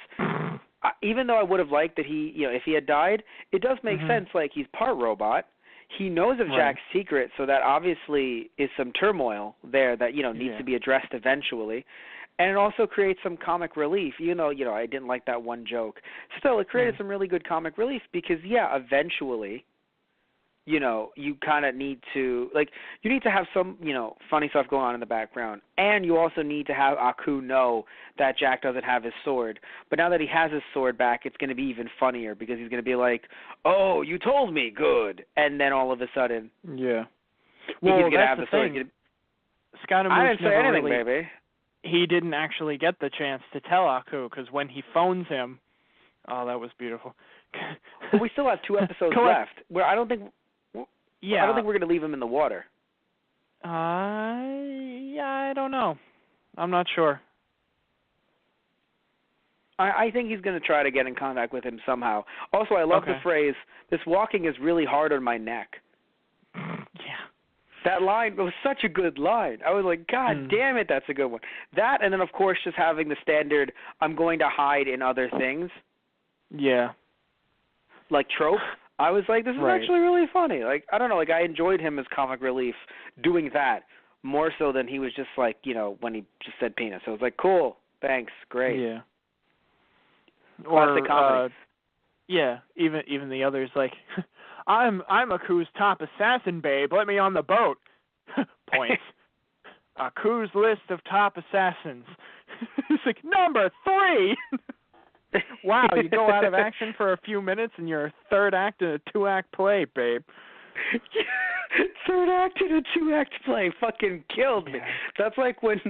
even though I would have liked that he, you know, if he had died, it does make sense, like, he's part robot. He knows of Jack's secret, so that obviously is some turmoil there that, you know, needs to be addressed eventually. And it also creates some comic relief, even though, you know, I didn't like that one joke. Still, it created some really good comic relief because, eventually, you know, you kind of need to, like, you need to have some, you know, funny stuff going on in the background. And you also need to have Aku know that Jack doesn't have his sword. But now that he has his sword back, it's going to be even funnier because he's going to be like, oh, you told me, good. And then all of a sudden, well, he's going to have the sword. I didn't say anything, baby. He didn't actually get the chance to tell Aku, because when he phones him, Oh, that was beautiful. But we still have 2 episodes left. Where I don't think we're going to leave him in the water. Yeah, I don't know. I'm not sure. I think he's going to try to get in contact with him somehow. Also, I love the phrase, "This walking is really hard on my neck." Yeah. That line was such a good line. I was like, God damn it, that's a good one. That, and then, of course, just having the standard, "I'm going to hide in other things." Yeah. Like trope. I was like, this is actually really funny. Like, I don't know, like I enjoyed him as comic relief doing that more so than he was just like, when he just said penis. I was like, cool, thanks, great. Yeah. Classic comedy. Yeah, even the others like, I'm Aku's top assassin, babe. Let me on the boat. Points. Aku's list of top assassins. He's like, number 3. Wow, you go out of action for a few minutes and you're a 3rd act in a 2-act play, babe. 3rd act in a 2-act play fucking killed me. That's like when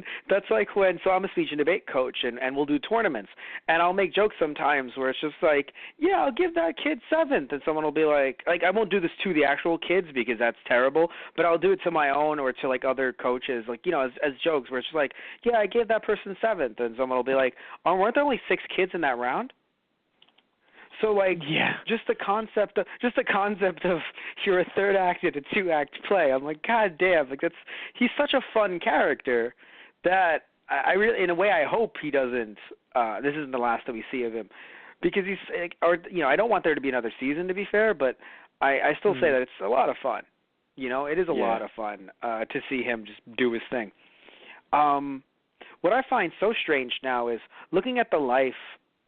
so I'm a speech and debate coach and we'll do tournaments and I'll make jokes sometimes where it's just like, yeah, I'll give that kid 7th, and someone will be like I won't do this to the actual kids because that's terrible, but I'll do it to my own or to like other coaches, like, as jokes where it's just like, yeah, I gave that person 7th, and someone will be like, oh, weren't there only 6 kids in that round? So like, just the concept of you're a 3rd act in a 2-act play. I'm like, God damn, like he's such a fun character that I really, in a way, I hope he doesn't. This isn't the last that we see of him, because he's, I don't want there to be another season, to be fair, but I still say that it's a lot of fun. It is a lot of fun to see him just do his thing. What I find so strange now is looking at the life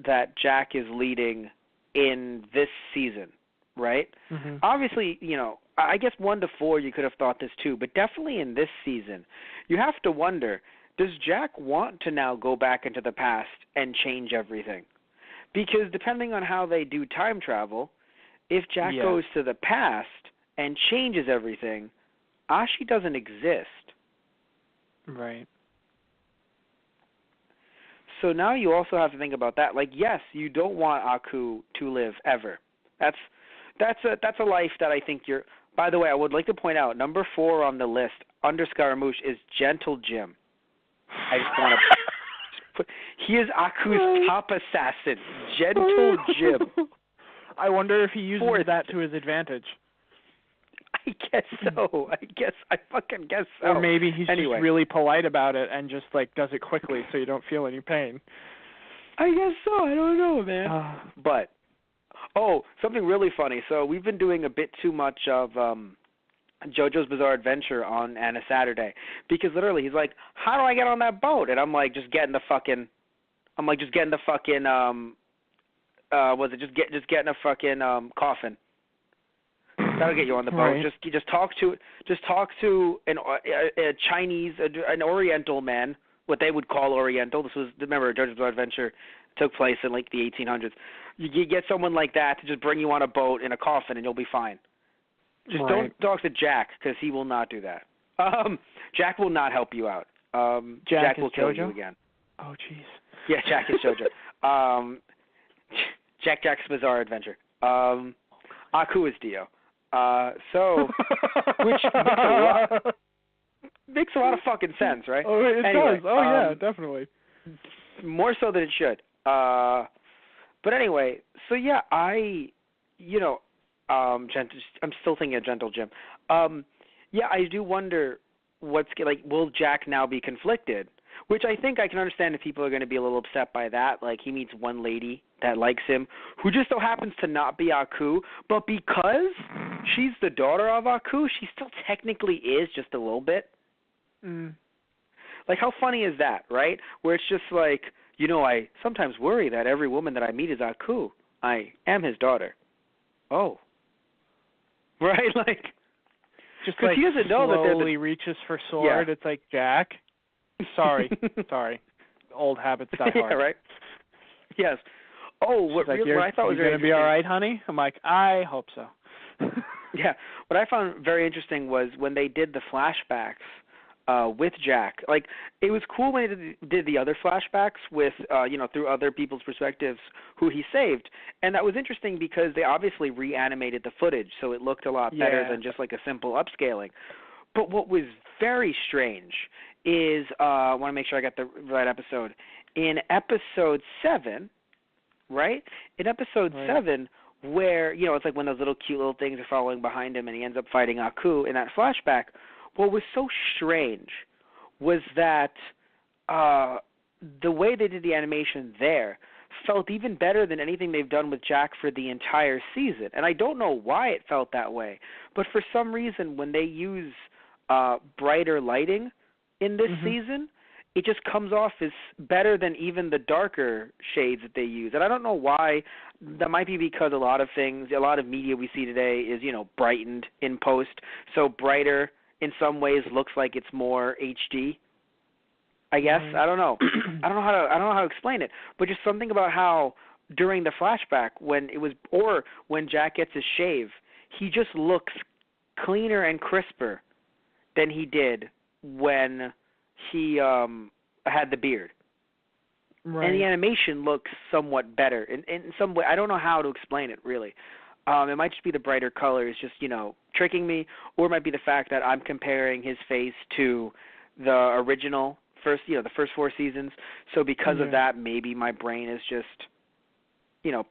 that Jack is leading in this season, right? Mm-hmm. Obviously, I guess 1 to 4 you could have thought this too, but definitely in this season, you have to wonder, does Jack want to now go back into the past and change everything? Because depending on how they do time travel, if Jack goes to the past and changes everything, Ashi doesn't exist. Right. So now you also have to think about that. Like, yes, you don't want Aku to live ever. That's a life that I think you're. By the way, I would like to point out number 4 on the list under Scaramouche is Gentle Jim. I just want to put. He is Aku's top assassin, Gentle Jim. I wonder if he uses that to his advantage. I guess so. I fucking guess so. Or maybe he's just really polite about it and just like does it quickly so you don't feel any pain. I guess so. I don't know, man. But something really funny. So we've been doing a bit too much of JoJo's Bizarre Adventure on a Saturday, because literally he's like, "How do I get on that boat?" And I'm like, "Just get in the fucking." Just get in the fucking coffin. That'll get you on the boat. Right. Just talk to a Chinese, an Oriental man, what they would call Oriental. This was, remember, JoJo's Bizarre Adventure took place in like the 1800s. You get someone like that to just bring you on a boat in a coffin, and you'll be fine. Just don't talk to Jack, because he will not do that. Jack will not help you out. Jack will kill you again. Oh, jeez. Yeah, Jack is JoJo. Jack's Bizarre Adventure. Aku is Dio. Which makes a lot of fucking sense, right? Oh, it does. Oh, yeah, definitely. More so than it should. But anyway, so yeah, I'm still thinking of Gentle Jim. Yeah, I do wonder will Jack now be conflicted? Which I think I can understand if people are going to be a little upset by that. Like, he meets one lady that likes him who just so happens to not be Aku, but because she's the daughter of Aku, she still technically is just a little bit. Like, how funny is that, right? Where it's just like, I sometimes worry that every woman that I meet is Aku. I am his daughter. Oh. Right? Like, just like he doesn't know that slowly reaches for sword. Yeah. It's like, Jack. Sorry. Old habits die hard. Yeah, right? Yes. Oh, what I thought was going to be all right, honey? I'm like, I hope so. Yeah. What I found very interesting was when they did the flashbacks with Jack. Like, it was cool when they did the other flashbacks with, through other people's perspectives who he saved. And that was interesting because they obviously reanimated the footage, so it looked a lot better than just like a simple upscaling. But what was very strange is, I want to make sure I got the right episode. In episode 7, right? In episode 7, where, it's like when those little cute little things are following behind him and he ends up fighting Aku in that flashback, what was so strange was that the way they did the animation there felt even better than anything they've done with Jack for the entire season. And I don't know why it felt that way, but for some reason when they use brighter lighting in this season, it just comes off as better than even the darker shades that they use. And I don't know why. That might be because a lot of media we see today is, brightened in post. So brighter in some ways looks like it's more HD, I guess. I don't know. I don't know how to explain it. But just something about how during the flashback when Jack gets his shave, he just looks cleaner and crisper than he did when he had the beard. Right. And the animation looks somewhat better in some way. I don't know how to explain it, really. It might just be the brighter colors just, tricking me, or it might be the fact that I'm comparing his face to the original the first 4 seasons. So because of that, maybe my brain is just, it's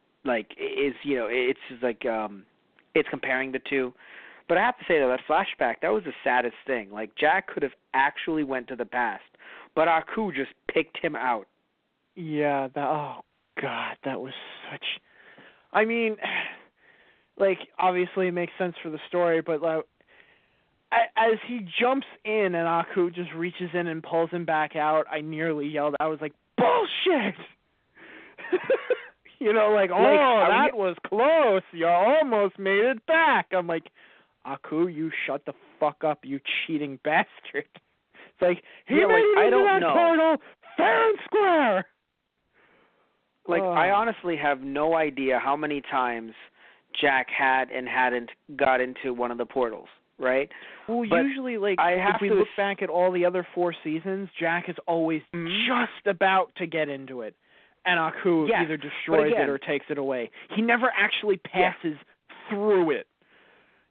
comparing the two. But I have to say, though, that flashback, that was the saddest thing. Like, Jack could have actually went to the past, but Aku just picked him out. Yeah, oh, God, that was such... I mean, like, obviously it makes sense for the story, but like, as he jumps in and Aku just reaches in and pulls him back out, I nearly yelled. I was like, bullshit! That was close. You almost made it back. I'm like, Aku, you shut the fuck up, you cheating bastard. It's like, he made it into that portal fair and square. Like, I honestly have no idea how many times Jack had and hadn't got into one of the portals, right? Well, but usually, like, if we look back at all the other 4 seasons, Jack is always just about to get into it. And Aku either destroys it or takes it away. He never actually passes through it.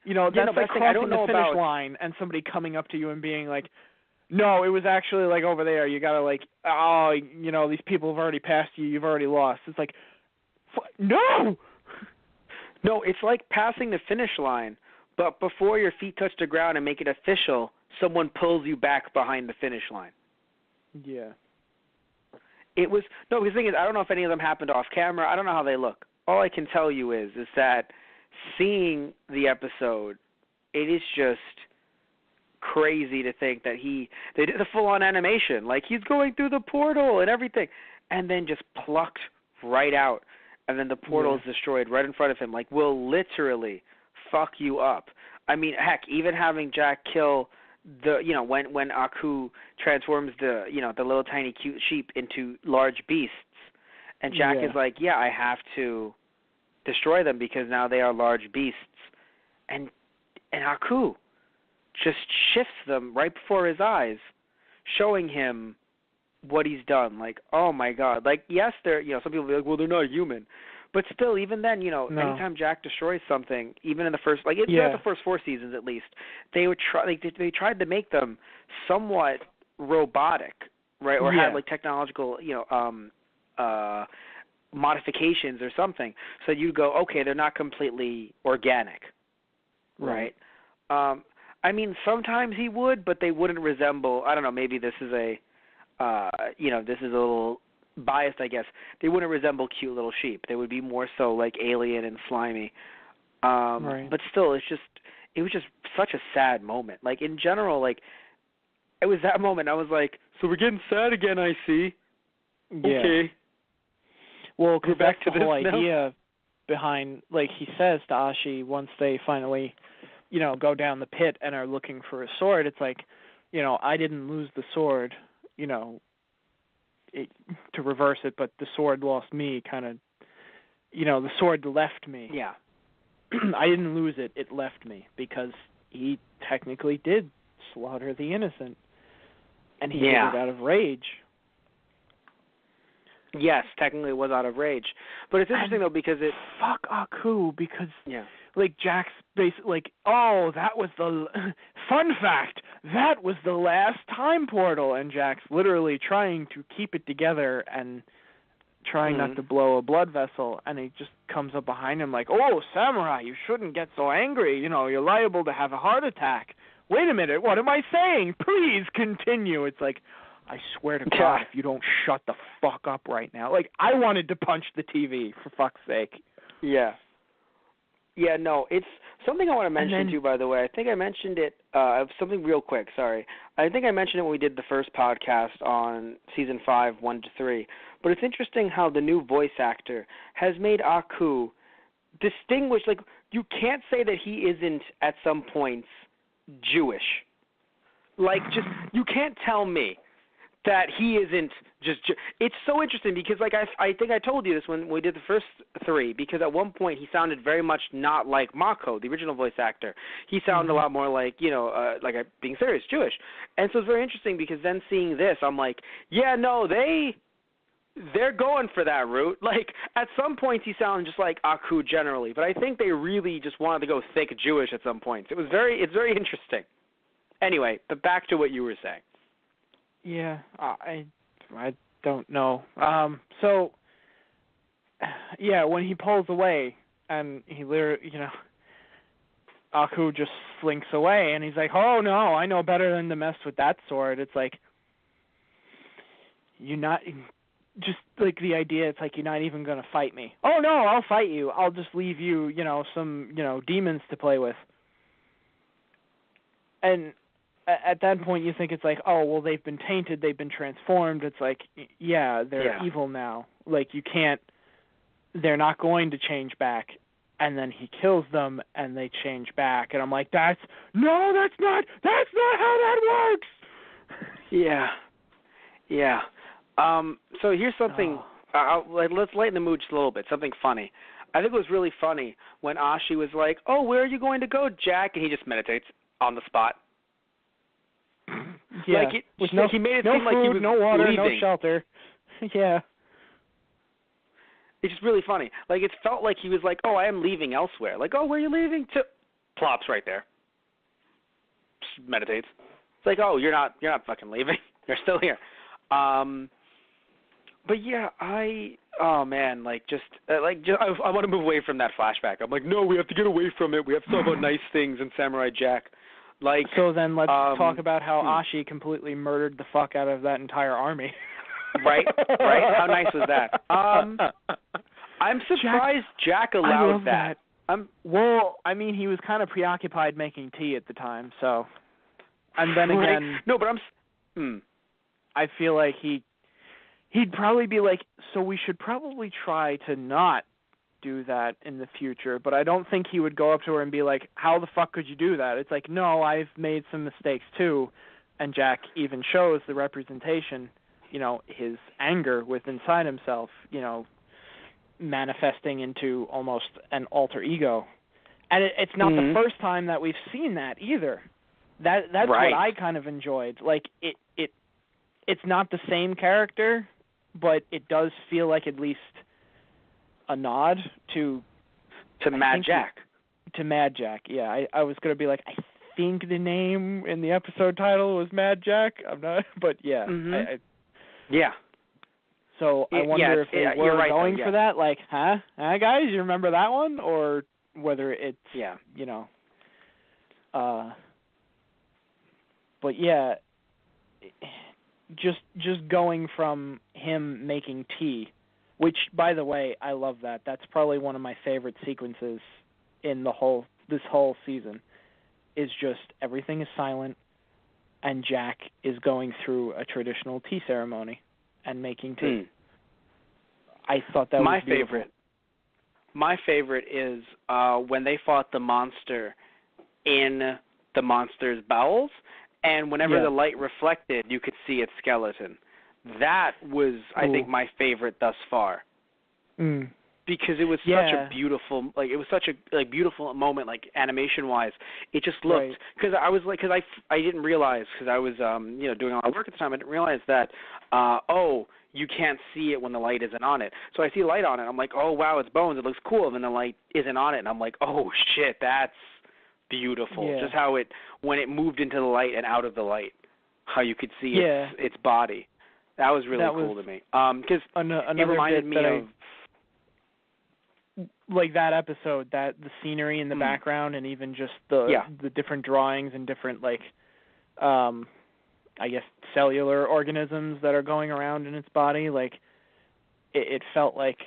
That's like crossing the finish line and somebody coming up to you and being like, no, it was actually, like, over there. You got to, like, these people have already passed you. You've already lost. It's like, no! No, it's like passing the finish line, but before your feet touch the ground and make it official, someone pulls you back behind the finish line. Yeah. Because the thing is, I don't know if any of them happened off camera. I don't know how they look. All I can tell you is that seeing the episode, it is just crazy to think that they did the full-on animation. Like, he's going through the portal and everything, and then just plucked right out, and then the portal is destroyed right in front of him. Like, will literally fuck you up. I mean, heck, even having Jack kill when Aku transforms the little tiny cute sheep into large beasts, and Jack is like, I have to destroy them because now they are large beasts, and Aku just shifts them right before his eyes, showing him what he's done. Like, oh my God. Like, yes, they're, some people will be like, well, they're not human. But still, even then, anytime Jack destroys something, even in the first, like, throughout the first 4 seasons at least, they would they tried to make them somewhat robotic, right? Or had, like, technological, modifications or something. So you go, okay, they're not completely organic, right? I mean, sometimes he would, but they wouldn't resemble, I don't know, maybe this is this is a little biased, I guess. They wouldn't resemble cute little sheep. They would be more so like alien and slimy. But still, it was just such a sad moment. Like, in general, like, it was that moment. I was like, so we're getting sad again, I see. Yeah. Okay. Well, because that's the whole idea behind, like he says to Ashi once they finally, go down the pit and are looking for a sword, it's like, I didn't lose the sword, to reverse it, but the sword lost me, kind of, the sword left me. Yeah. I didn't lose it, it left me, because he technically did slaughter the innocent. And he did it out of rage. Yes, technically it was out of rage. But it's interesting, though, because it... Fuck Aku, because, like, Jack's basically, like, oh, that was the... Fun fact, that was the last time portal. And Jack's literally trying to keep it together and trying not to blow a blood vessel. And he just comes up behind him like, oh, Samurai, you shouldn't get so angry. You know, you're liable to have a heart attack. Wait a minute, what am I saying? Please continue. It's like... I swear to God, if you don't shut the fuck up right now. Like, I wanted to punch the TV, for fuck's sake. Yeah. Yeah, no, it's something I want to mention, too, by the way. I think I mentioned it, something real quick, sorry. I think I mentioned it when we did the first podcast on Season 5, 1 to 3. But it's interesting how the new voice actor has made Aku distinguished. Like, you can't say that he isn't, at some points, Jewish. Like, just, you can't tell me that he isn't just... It's so interesting because, like, I think I told you this when we did the first 3, because at one point he sounded very much not like Mako, the original voice actor. He sounded a lot more like, you know, like being serious, Jewish. And so it's very interesting because then seeing this, I'm like, yeah, no, they're going for that route. Like, at some points he sounded just like Aku generally, but I think they really just wanted to go thick Jewish at some points. It's very interesting. Anyway, but back to what you were saying. Yeah, I don't know. So, yeah, when he pulls away and he literally, you know, Aku just slinks away and he's like, oh no, I know better than to mess with that sword. It's like, you're not, just like the idea, it's like you're not even going to fight me. Oh no, I'll fight you. I'll just leave you, you know, some, you know, demons to play with. And at that point, you think it's like, oh, well, they've been tainted, they've been transformed. It's like, yeah, they're evil now. Like, you can't, they're not going to change back. And then he kills them, and they change back. And I'm like, that's not how that works. Yeah. So here's something, let's lighten the mood just a little bit, something funny. I think it was really funny when Ashi was like, oh, where are you going to go, Jack? And he just meditates on the spot. Yeah, like he made it seem food, like he was no water, leaving. No shelter. Yeah. It's just really funny. Like, it felt like he was like, oh, I am leaving elsewhere. Like, oh, where are you leaving to? Plops right there. Just meditates. It's like, oh, you're not fucking leaving. You're still here. But yeah, I want to move away from that flashback. I'm like, no, we have to get away from it. We have to talk about nice things in Samurai Jack. Like, so then let's talk about how Ashi completely murdered the fuck out of that entire army. Right. How nice was that? I'm surprised Jack allowed that. Well, I mean, he was kind of preoccupied making tea at the time, so. And then again. No, but I feel like he'd probably be like, so we should probably try to not do that in the future, but I don't think he would go up to her and be like, how the fuck could you do that? It's like, no, I've made some mistakes too. And Jack even shows the representation, you know, his anger within inside himself, you know, manifesting into almost an alter ego. And it's not the first time that we've seen that either. That's right. what I kind of enjoyed. Like, it's not the same character, but it does feel like at least a nod to Mad Jack. To Mad Jack, yeah. I was going to be like, I think the name in the episode title was Mad Jack. I'm not, but yeah. Yeah. So I wonder if they were going for that, like, huh, guys, you remember that one? Or whether it's, you know, but yeah, just going from him making tea, which, by the way, I love that. That's probably one of my favorite sequences in this whole season, is just everything is silent and Jack is going through a traditional tea ceremony and making tea. I thought that was beautiful. My favorite is when they fought the monster in the monster's bowels, and whenever the light reflected, you could see its skeleton. That was, I think, my favorite thus far. because it was such a beautiful, like it was such a beautiful moment, like animation wise. It just looked, because I didn't realize, because I was doing a lot of work at the time. I didn't realize that you can't see it when the light isn't on it. So I see a light on it. I'm like, oh wow, it's bones. It looks cool. And then the light isn't on it, and I'm like, oh shit, that's beautiful. Yeah. Just how when it moved into the light and out of the light, how you could see its body. That was really cool to me. Because it reminded me of like that episode, that the scenery in the background, and even just the different drawings and different I guess cellular organisms that are going around in its body. Like it felt like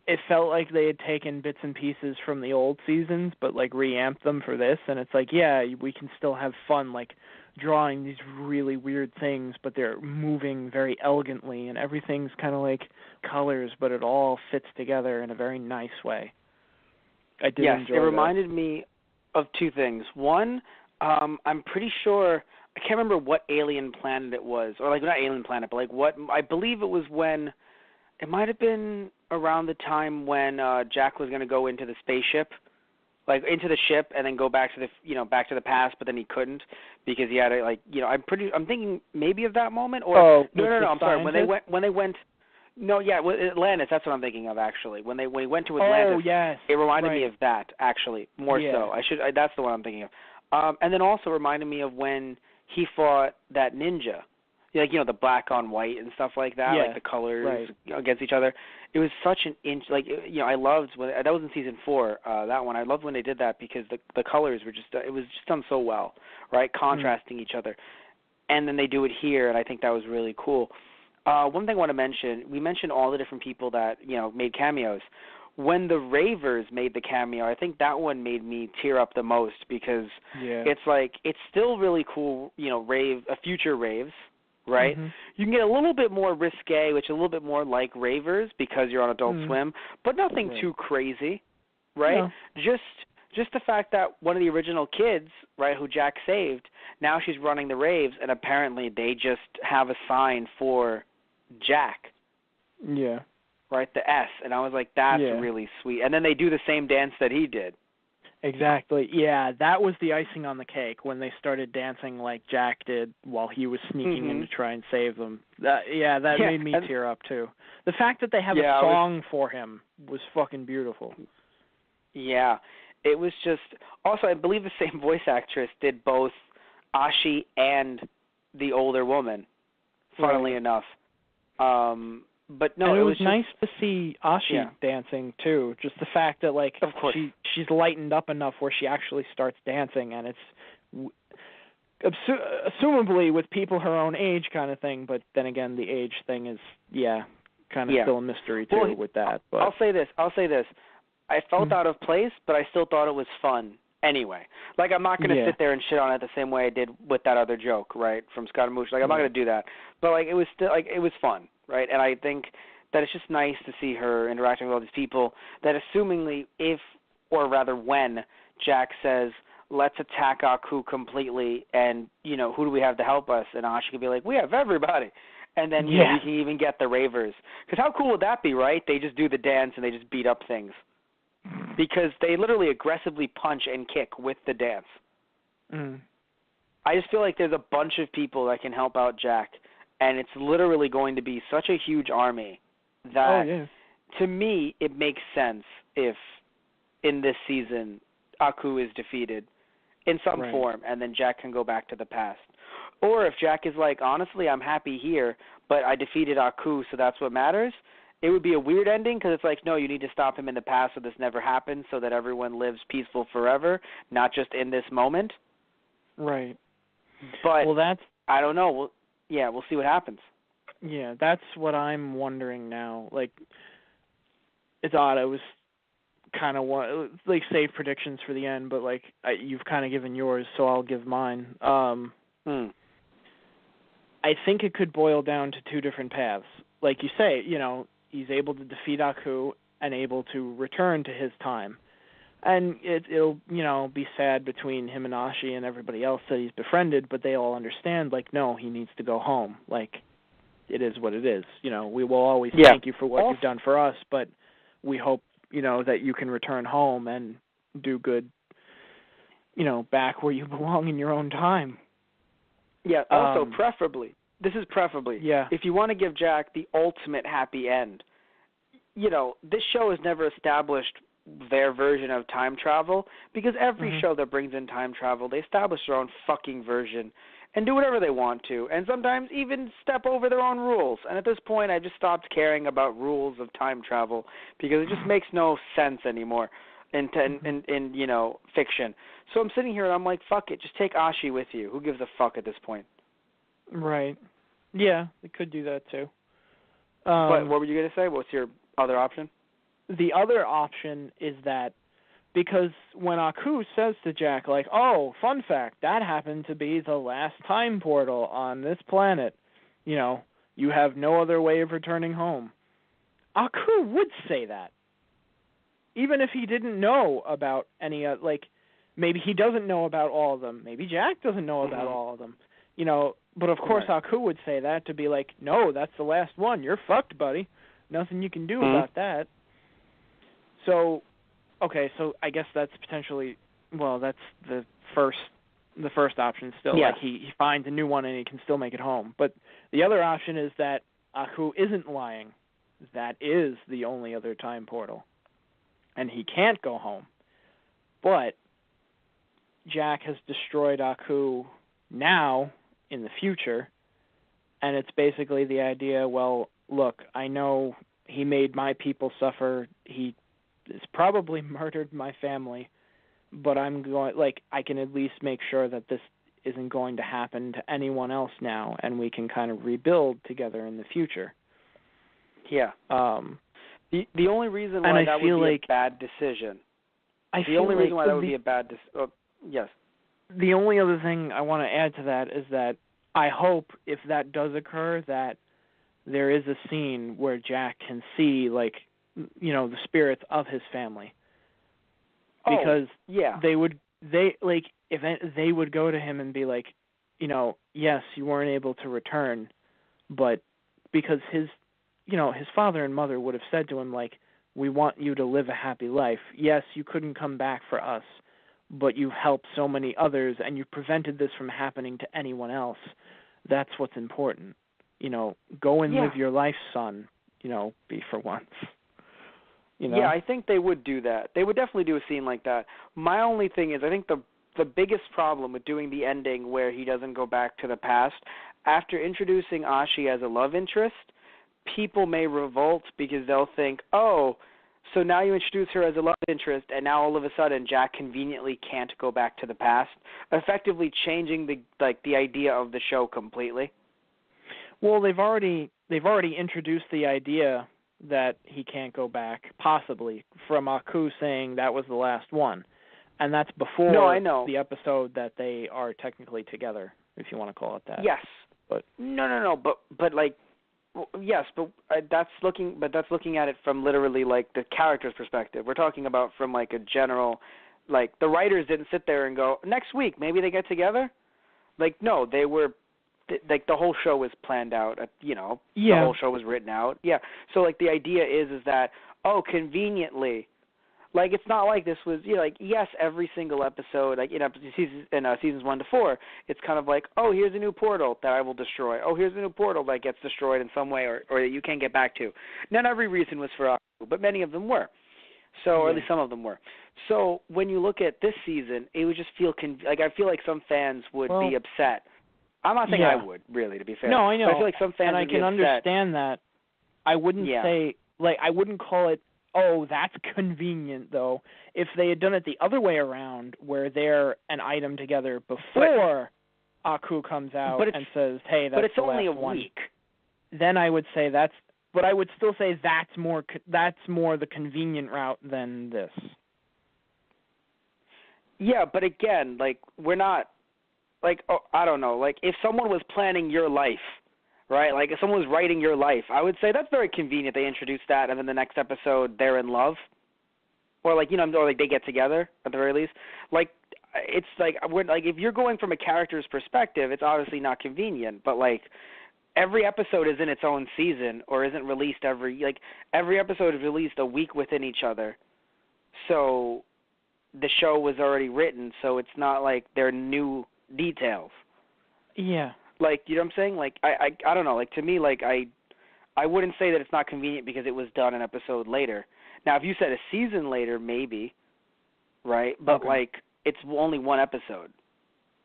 they had taken bits and pieces from the old seasons, but like reamped them for this. And it's like, yeah, we can still have fun, like drawing these really weird things, but they're moving very elegantly, and everything's kind of like colors, but it all fits together in a very nice way. I did enjoy it reminded me of two things. One, I'm pretty sure, I can't remember what alien planet it was, or like not alien planet, but like what, I believe it was when, it might have been around the time when Jack was going to go into the spaceship, like into the ship, and then go back to the past, but then he couldn't because he had to I'm thinking maybe of that moment, or no, I'm sorry, when they went. No, Atlantis. That's what I'm thinking of actually. When he went to Atlantis, it reminded me of that actually more so. That's the one I'm thinking of. And then also reminded me of when he fought that ninja, like the black on white and stuff like that, like the colors against each other. It was such an I loved when that was in season 4. That one I loved when they did that because the colors were just it was just done so well, right, contrasting each other. And then they do it here, and I think that was really cool. One thing I want to mention, we mentioned all the different people that made cameos. When the Ravers made the cameo, I think that one made me tear up the most because it's like it's still really cool, future raves, right? Mm-hmm. You can get a little bit more risque, which is a little bit more like Ravers because you're on Adult Swim, but nothing too crazy, right? No. Just the fact that one of the original kids, right, who Jack saved, now she's running the raves, and apparently they just have a sign for Jack. Yeah. Right, the S, and I was like, that's really sweet. And then they do the same dance that he did. Exactly. Yeah, that was the icing on the cake when they started dancing like Jack did while he was sneaking in to try and save them. That made me tear up too. The fact that they have a song for him was fucking beautiful. Yeah, it was just. Also, I believe the same voice actress did both Ashi and the older woman. Funnily enough. But no, and it was nice to see Ashi dancing too. Just the fact that of course. she's lightened up enough where she actually starts dancing, and it's assumably with people her own age kind of thing. But then again, the age thing is kind of still a mystery too with that. But I'll say this. I felt out of place, but I still thought it was fun. Anyway, like I'm not going to sit there and shit on it the same way I did with that other joke, right, from Scott and Mooch. Like I'm not going to do that. But like it was still it was fun, right? And I think that it's just nice to see her interacting with all these people. That assumingly, when Jack says, "Let's attack Aku completely," and who do we have to help us? And Ashi could be like, "We have everybody." And then we can even get the Ravers. Because how cool would that be, right? They just do the dance and they just beat up things. Because they literally aggressively punch and kick with the dance. I just feel like there's a bunch of people that can help out Jack, and it's literally going to be such a huge army that, to me, it makes sense if, in this season, Aku is defeated in some form, and then Jack can go back to the past. Or if Jack is like, honestly, I'm happy here, but I defeated Aku, so that's what matters. It would be a weird ending because it's like, no, you need to stop him in the past so this never happens so that everyone lives peaceful forever, not just in this moment. Right. But that's, I don't know. We'll see what happens. Yeah, that's what I'm wondering now. Like, it's odd. I was kind of save predictions for the end, but you've kind of given yours, so I'll give mine. I think it could boil down to two different paths. Like you say, he's able to defeat Aku and able to return to his time. And it'll, be sad between him and Ashi and everybody else that he's befriended, but they all understand, no, he needs to go home. It is what it is. We will always thank you for what you've done for us, but we hope, that you can return home and do good, back where you belong in your own time. Yeah, also preferably. This is preferably. Yeah. If you want to give Jack the ultimate happy end, this show has never established their version of time travel, because every show that brings in time travel, they establish their own fucking version and do whatever they want to, and sometimes even step over their own rules. And at this point, I just stopped caring about rules of time travel, because it just makes no sense anymore in fiction. So I'm sitting here and I'm like, fuck it, just take Ashi with you. Who gives a fuck at this point? Right. Yeah, they could do that too. What were you going to say? What's your other option? The other option is that, because when Aku says to Jack, like, oh, fun fact, that happened to be the last time portal on this planet, you have no other way of returning home. Aku would say that. Even if he didn't know about any, maybe he doesn't know about all of them. Maybe Jack doesn't know about all of them. But of course Aku would say that to be like, no, that's the last one. You're fucked, buddy. Nothing you can do about that. So, okay, so I guess that's potentially, that's the first option still. Yeah. Like he finds a new one and he can still make it home. But the other option is that Aku isn't lying. That is the only other time portal. And he can't go home. But Jack has destroyed Aku now in the future, and it's basically the idea, well, look, I know he made my people suffer. He has probably murdered my family, but I can at least make sure that this isn't going to happen to anyone else now, and we can kind of rebuild together in the future. Yeah. The only reason why that would be a bad decision. The only reason why that would be a bad decision. Yes. The only other thing I want to add to that is that I hope, if that does occur, that there is a scene where Jack can see, the spirits of his family. Because they would go to him and be like, yes, you weren't able to return, but because his father and mother would have said to him, like, we want you to live a happy life. Yes, you couldn't come back for us, but you've helped so many others and you prevented this from happening to anyone else. That's what's important. Go and live your life, son. Be for once. Yeah, I think they would do that. They would definitely do a scene like that. My only thing is, I think the biggest problem with doing the ending where he doesn't go back to the past, after introducing Ashi as a love interest, people may revolt because they'll think, oh, so now you introduce her as a love interest, and now all of a sudden Jack conveniently can't go back to the past, effectively changing the idea of the show completely. Well, they've already introduced the idea that he can't go back, possibly, from Aku saying that was the last one. And that's before the episode that they are technically together, if you want to call it that. Yes. But yes, but that's looking at it from literally the character's perspective. We're talking about from a general, the writers didn't sit there and go, next week maybe they get together. No, they were the whole show was planned out. The whole show was written out. Yeah. So the idea is that conveniently, it's not like this was yes, every single episode seasons 1 to 4, it's kind of here's a new portal that I will destroy. Here's a new portal that gets destroyed in some way or that you can't get back to. Not every reason was for Aku, but many of them were. So or at least some of them were. So when you look at this season, it would just feel I feel like some fans would be upset. I'm not saying I would, really, to be fair. No, I know. But I feel like some fans would be upset. And I can understand that. I wouldn't say I wouldn't call it, oh, that's convenient, though. If they had done it the other way around, where they're an item together before Aku comes out and says, hey, that's the last one. But it's only a week. Then I would say but I would still say that's more the convenient route than this. Yeah, but again, we're not, I don't know, if someone was planning your life, right? If someone was writing your life, I would say that's very convenient. They introduced that, and then the next episode they're in love, or or they get together at the very least. It's we're if you're going from a character's perspective, it's obviously not convenient. But every episode is in its own season or isn't released every episode is released a week within each other. So the show was already written, so it's not like they're new details. Yeah. Like, you know what I'm saying? Like, I don't know. Like, to me, like, I wouldn't say that it's not convenient because it was done an episode later. Now, if you said a season later, maybe, right? But, Okay. like, it's only one episode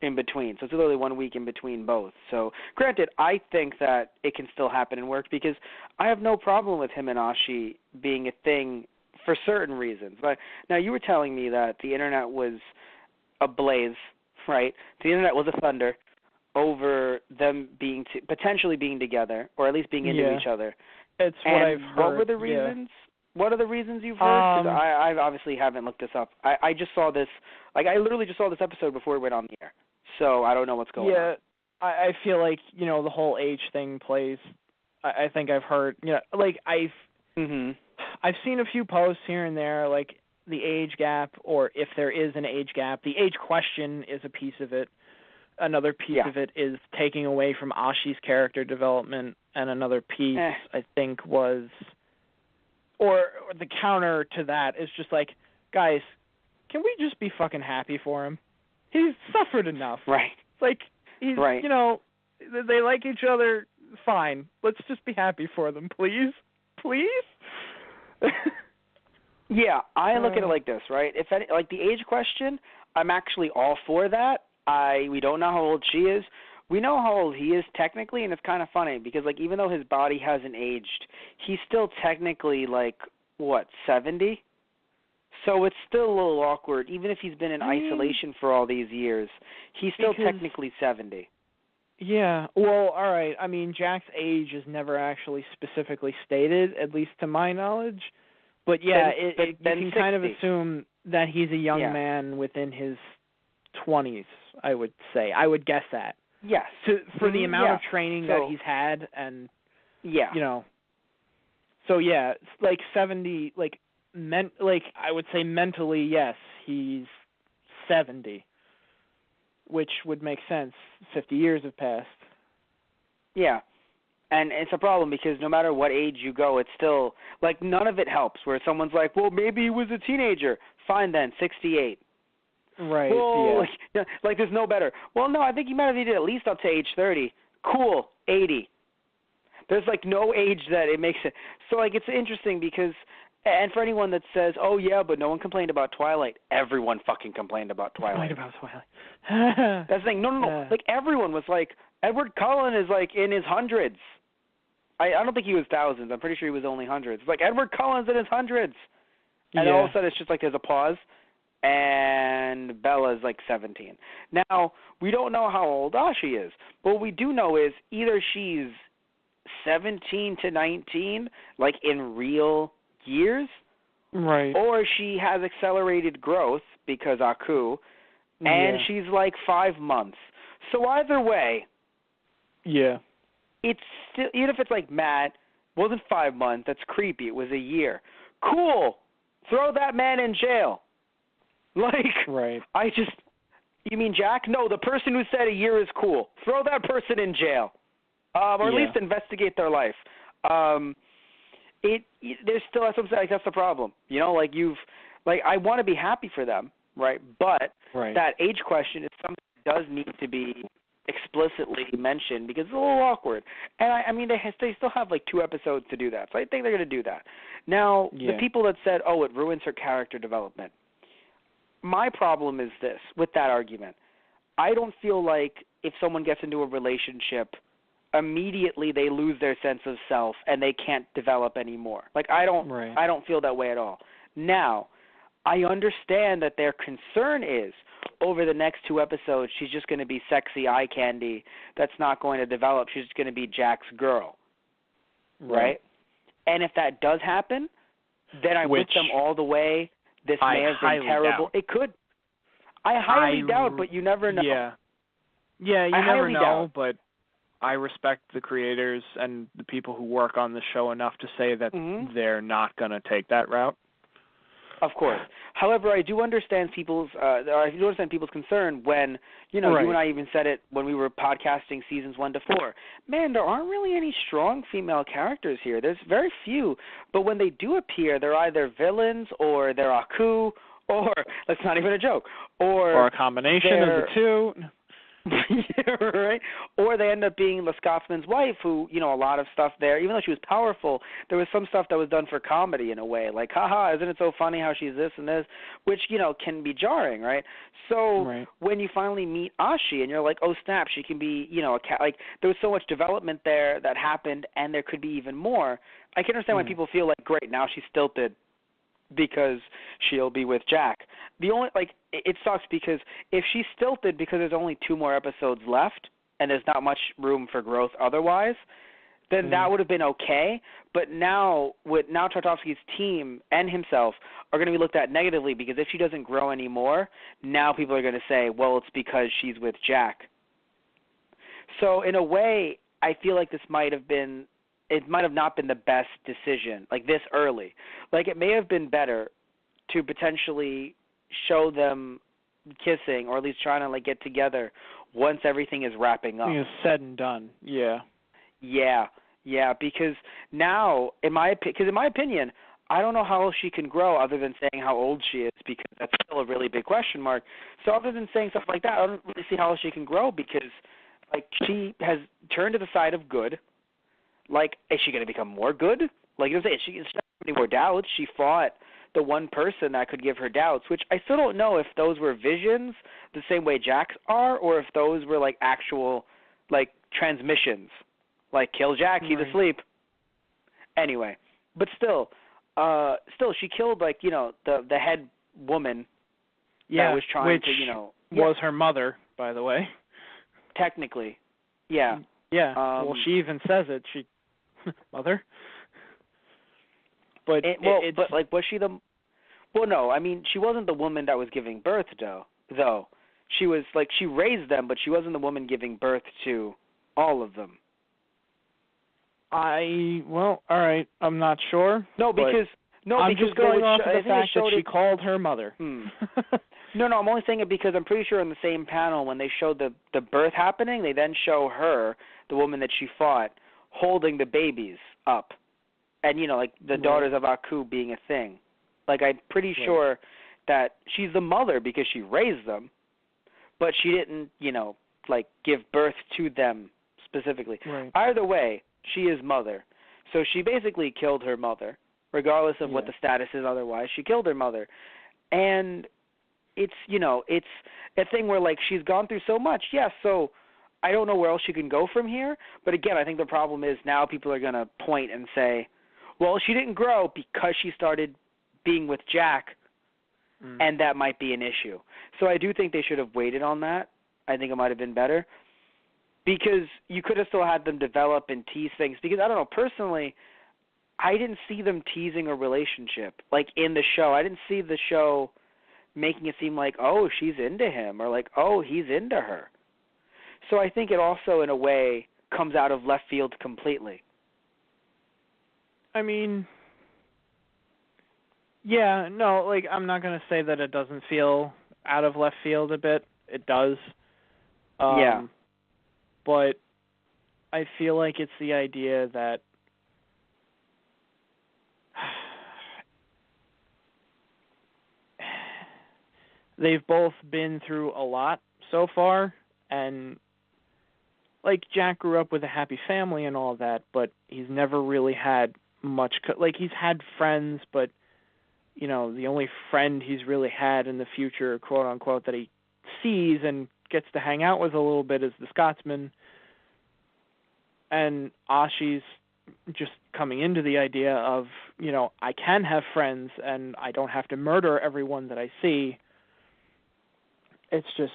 in between. So it's literally 1 week in between both. So, granted, I think that it can still happen and work because I have no problem with him and Ashi being a thing for certain reasons. But now, you were telling me that the Internet was ablaze, right? The Internet was a thunder over them potentially being together, or at least being into each other. It's and what I've heard. What were the reasons? Yeah. What are the reasons you've heard? Because I obviously haven't looked this up. I just saw this, like, I literally just saw this episode before it went on the air. So I don't know what's going on. Yeah, I feel like, you know, the whole age thing plays. I think I've heard, you know, like, I've seen a few posts here and there, like, the age gap, or if there is an age gap. The age question is a piece of it. Another piece of it is taking away from Ashi's character development, and another piece, I think, was, or the counter to that is just like, guys, can we just be fucking happy for him? He's suffered enough. Right. Like, he's, you know, they like each other, fine. Let's just be happy for them, please. Please? Yeah, I look at it like this, right? If any, like the age question, I'm actually all for that. We don't know how old she is. We know how old he is technically, and it's kind of funny because, like, even though his body hasn't aged, he's still technically, like, what, 70? So it's still a little awkward. Even if he's been in isolation for all these years, he's still technically 70. Yeah, well, all right. I mean, Jack's age is never actually specifically stated, at least to my knowledge. But, yeah, you can kind of assume that he's a young man within his 20s, I would say. I would guess that. Yes. For the amount of training that he's had, and, you know. So, yeah, like 70, like I would say mentally, yes, he's 70, which would make sense. 50 years have passed. Yeah. And it's a problem because no matter what age you go, it's still, like, none of it helps. Where someone's like, well, maybe he was a teenager. Fine then, 68. Right. Well, like there's no better. Well, no, I think he might have needed at least up to age 30. Cool, 80. There's, like, no age that it makes it. So, like, it's interesting because, and for anyone that says, oh, yeah, but no one complained about Twilight, everyone fucking complained about Twilight. That's the thing. No. Like, everyone was like, Edward Cullen is, like, in his hundreds. I don't think he was thousands. I'm pretty sure he was only hundreds. Like, Edward Cullen's in his hundreds. And then all of a sudden it's just like there's a pause, and Bella's, like, 17. Now, we don't know how old Ashi is. But what we do know is either she's 17 to 19, like, in real years, right, or she has accelerated growth because Aku, and she's like 5 months. So either way, it's still, even if it's like Matt wasn't 5 months, that's creepy. It was a year. Cool, throw that man in jail. Like, you mean Jack? No, the person who said a year is cool. Throw that person in jail, or at least investigate their life. There's still, that's the problem. You know, like I want to be happy for them, right? But that age question is something that does need to be explicitly mentioned because it's a little awkward. And I mean, they still have like 2 episodes to do that, so I think they're going to do that. Now, the people that said, oh, it ruins her character development. My problem is this with that argument. I don't feel like if someone gets into a relationship, immediately they lose their sense of self and they can't develop anymore. Like, I don't feel that way at all. Now, I understand that their concern is over the next 2 episodes she's just going to be sexy eye candy that's not going to develop. She's just going to be Jack's girl. Right? And if that does happen, then I wish them all the way. This may have been terrible. Doubt. It could. I highly doubt, but you never know. Yeah, you never know, but I respect the creators and the people who work on the show enough to say that they're not going to take that route. Of course. However, I do understand people's concern when, you know, right. you and I even said it when we were podcasting seasons 1 to 4. Man, there aren't really any strong female characters here. There's very few, but when they do appear, they're either villains or they're Aku, or that's not even a joke, or a combination of the two. Yeah, right. Or they end up being the Scotsman's wife, who, you know, a lot of stuff there, even though she was powerful, there was some stuff that was done for comedy in a way, like, haha, isn't it so funny how she's this and this, which, you know, can be jarring, right? So right. when you finally meet Ashi and you're like, oh, snap, she can be, you know, like, there was so much development there that happened, and there could be even more. I can understand why people feel like, great, now she's stilted because she'll be with Jack. The only, like, it sucks because if she's stilted because there's only 2 more episodes left and there's not much room for growth otherwise, then that would have been okay. But now Tartakovsky's team and himself are going to be looked at negatively because if she doesn't grow anymore, now people are going to say, well, it's because she's with Jack. So in a way, I feel like this might have not been the best decision, like this early. Like, it may have been better to potentially show them kissing, or at least trying to, like, get together once everything is wrapping up. It's said and done, yeah. Yeah, because now, in my opinion, I don't know how else she can grow other than saying how old she is, because that's still a really big question mark. So other than saying stuff like that, I don't really see how else she can grow, because, like, she has turned to the side of good. Like, is she going to become more good? Like, you know what I'm saying? She's not having more doubts. She fought the one person that could give her doubts, which I still don't know if those were visions the same way Jack's are, or if those were, like, actual, like, transmissions. Like, kill Jack, he's asleep. Anyway, but still, she killed, like, you know, the head woman that was trying to, you know. Was her mother, by the way. Technically, yeah. Yeah, well, she even says it. She, mother. But but like, was she the? Well, no. I mean, she wasn't the woman that was giving birth, though. She was like, she raised them, but she wasn't the woman giving birth to all of them. All right. I'm not sure. No, because I'm just going off of the fact that she called her mother. No, I'm only saying it because I'm pretty sure in the same panel when they showed the birth happening, they then show her, the woman that she fought, holding the babies up. And, you know, like, the daughters of Aku being a thing. Like, I'm pretty sure that she's the mother because she raised them, but she didn't, you know, like, give birth to them specifically. Right. Either way, she is mother. So she basically killed her mother, regardless of what the status is otherwise. She killed her mother. And it's, you know, it's a thing where, like, she's gone through so much. Yes, so I don't know where else she can go from here. But, again, I think the problem is now people are going to point and say, well, she didn't grow because she started being with Jack, and that might be an issue. So I do think they should have waited on that. I think it might have been better. Because you could have still had them develop and tease things. Because, I don't know, personally, I didn't see them teasing a relationship, like, in the show. I didn't see the show making it seem like, oh, she's into him, or like, oh, he's into her. So I think it also, in a way, comes out of left field completely. I mean, yeah, no, like, I'm not going to say that it doesn't feel out of left field a bit. It does. But I feel like it's the idea that they've both been through a lot so far, and, like, Jack grew up with a happy family and all that, but he's never really had much, like, he's had friends, but, you know, the only friend he's really had in the future, quote unquote, that he sees and gets to hang out with a little bit is the Scotsman. And Ashi's just coming into the idea of, you know, I can have friends and I don't have to murder everyone that I see. It's just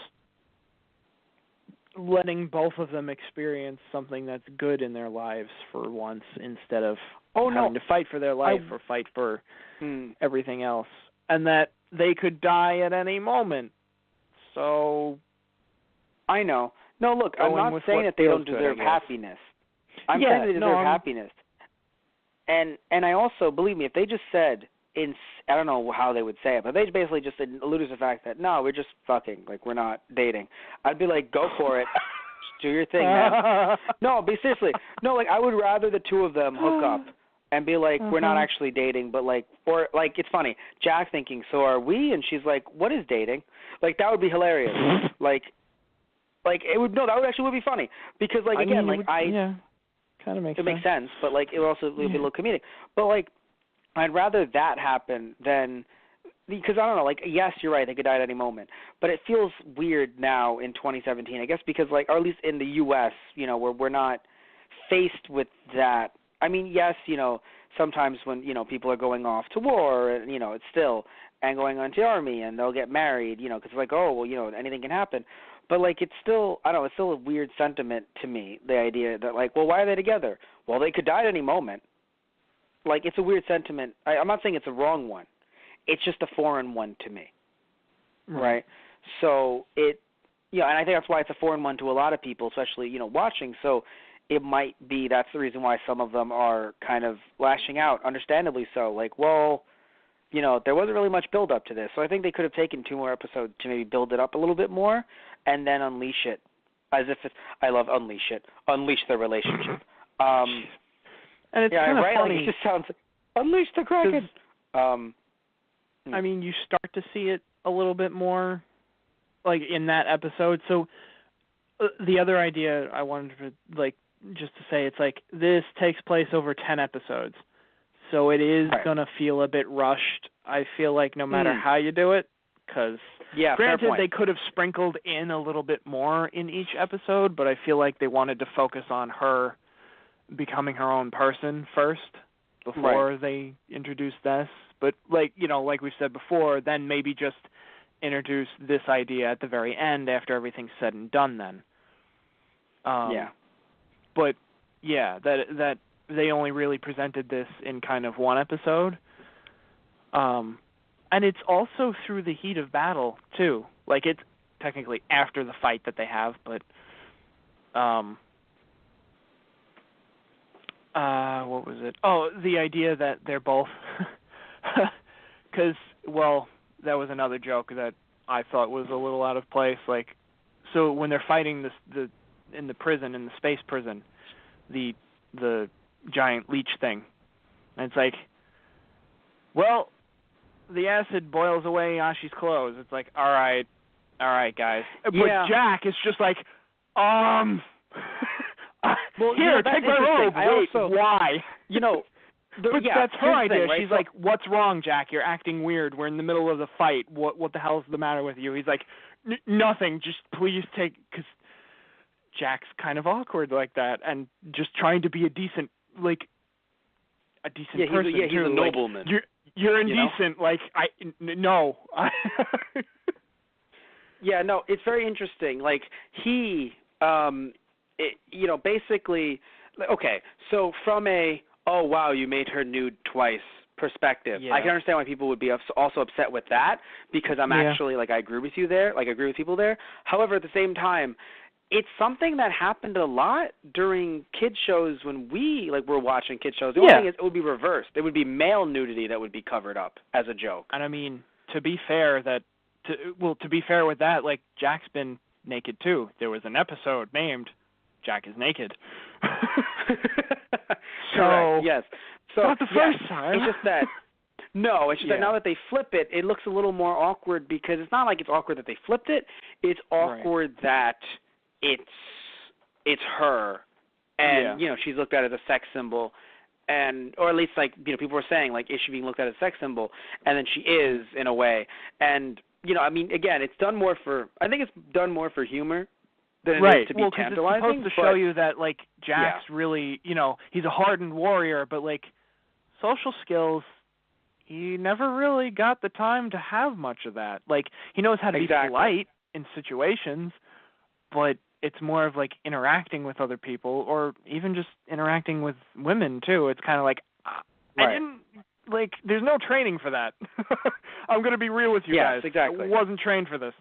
letting both of them experience something that's good in their lives for once, instead of having to fight for their life or fight for everything else. And that they could die at any moment. So I know. No, look, I'm not saying that they don't deserve happiness. I'm saying they deserve happiness. And I also, believe me, if they just said, I don't know how they would say it, but they basically just alluded to the fact that, no, we're just fucking, like, we're not dating. I'd be like, go for it. Just do your thing, man. No, but seriously. No, like, I would rather the two of them hook up and be like, we're not actually dating, but, like, or, like, it's funny. Jack thinking, so are we? And she's like, what is dating? Like, that would be hilarious. Like, it would, no, that would actually be funny. Because, like, again, yeah, kind of makes sense. It makes sense, but, like, it would also be a little comedic. But, like, I'd rather that happen than, because I don't know, like, yes, you're right, they could die at any moment, but it feels weird now in 2017, I guess, because, like, or at least in the U.S., you know, where we're not faced with that. I mean, yes, you know, sometimes when, you know, people are going off to war, and, you know, it's still, and going on to the army, and they'll get married, you know, because, like, oh, well, you know, anything can happen. But, like, it's still, I don't know, it's still a weird sentiment to me, the idea that, like, well, why are they together? Well, they could die at any moment. Like, it's a weird sentiment. I'm not saying it's a wrong one. It's just a foreign one to me, right? So and I think that's why it's a foreign one to a lot of people, especially, you know, watching. So it might be that's the reason why some of them are kind of lashing out, understandably so. Like, well, you know, there wasn't really much build up to this. So I think they could have taken 2 more episodes to maybe build it up a little bit more and then unleash it. As if it's, I love unleash it. Unleash their relationship. And it's kind of right? funny. Like, it just sounds like, unleash the Kraken. I mean, you start to see it a little bit more, like, in that episode. So the other idea I wanted to, like, just to say, it's like, this takes place over 10 episodes. So it is going to feel a bit rushed, I feel like, no matter how you do it. Because, granted, they could have sprinkled in a little bit more in each episode, but I feel like they wanted to focus on her becoming her own person first before they introduce this. But, like, you know, like we said before, then maybe just introduce this idea at the very end after everything's said and done then. But, yeah, that they only really presented this in kind of one episode. And it's also through the heat of battle, too. Like, it's technically after the fight that they have, but what was it? Oh, the idea that they're both, because, well, that was another joke that I thought was a little out of place. Like, so when they're fighting in the prison, in the space prison, the giant leech thing, and it's like, well, the acid boils away Ashi's clothes. It's like, all right, guys. But Jack is just like, well, here, take my robe. Wait, why? You know, but that's her idea. Right? She's like, what's wrong, Jack? You're acting weird. We're in the middle of the fight. What the hell's the matter with you? He's like, nothing. Just please take, because Jack's kind of awkward like that, and just trying to be a decent person. He's a nobleman. Like, you're indecent. Like, no. Yeah, no, it's very interesting. Like, he, you know, basically, okay, so from a, oh, wow, you made her nude twice perspective, I can understand why people would be also upset with that, because I'm actually, like, I agree with you there, like, I agree with people there. However, at the same time, it's something that happened a lot during kid shows when we, like, were watching kid shows. The only thing is it would be reversed. It would be male nudity that would be covered up as a joke. And I mean, to be fair with that, like, Jack's been naked too. There was an episode named Jack is Naked. Correct, yes. So, not the first time. It's just that, no, it's just that now that they flip it, it looks a little more awkward, because it's not like it's awkward that they flipped it. It's awkward that it's her, and you know, she's looked at as a sex symbol, and or at least, like, you know, people were saying, like, is she being looked at as a sex symbol? And then she is, in a way. And, you know, I mean, again, I think it's done more for humor than it is to be tantalizing. It's supposed to show you that, like, Jack's really, you know, he's a hardened warrior, but, like, social skills, he never really got the time to have much of that. Like, he knows how to be polite in situations, but it's more of, like, interacting with other people, or even just interacting with women too. It's kind of like, I didn't, like, there's no training for that. I'm going to be real with you guys. Exactly. I wasn't trained for this.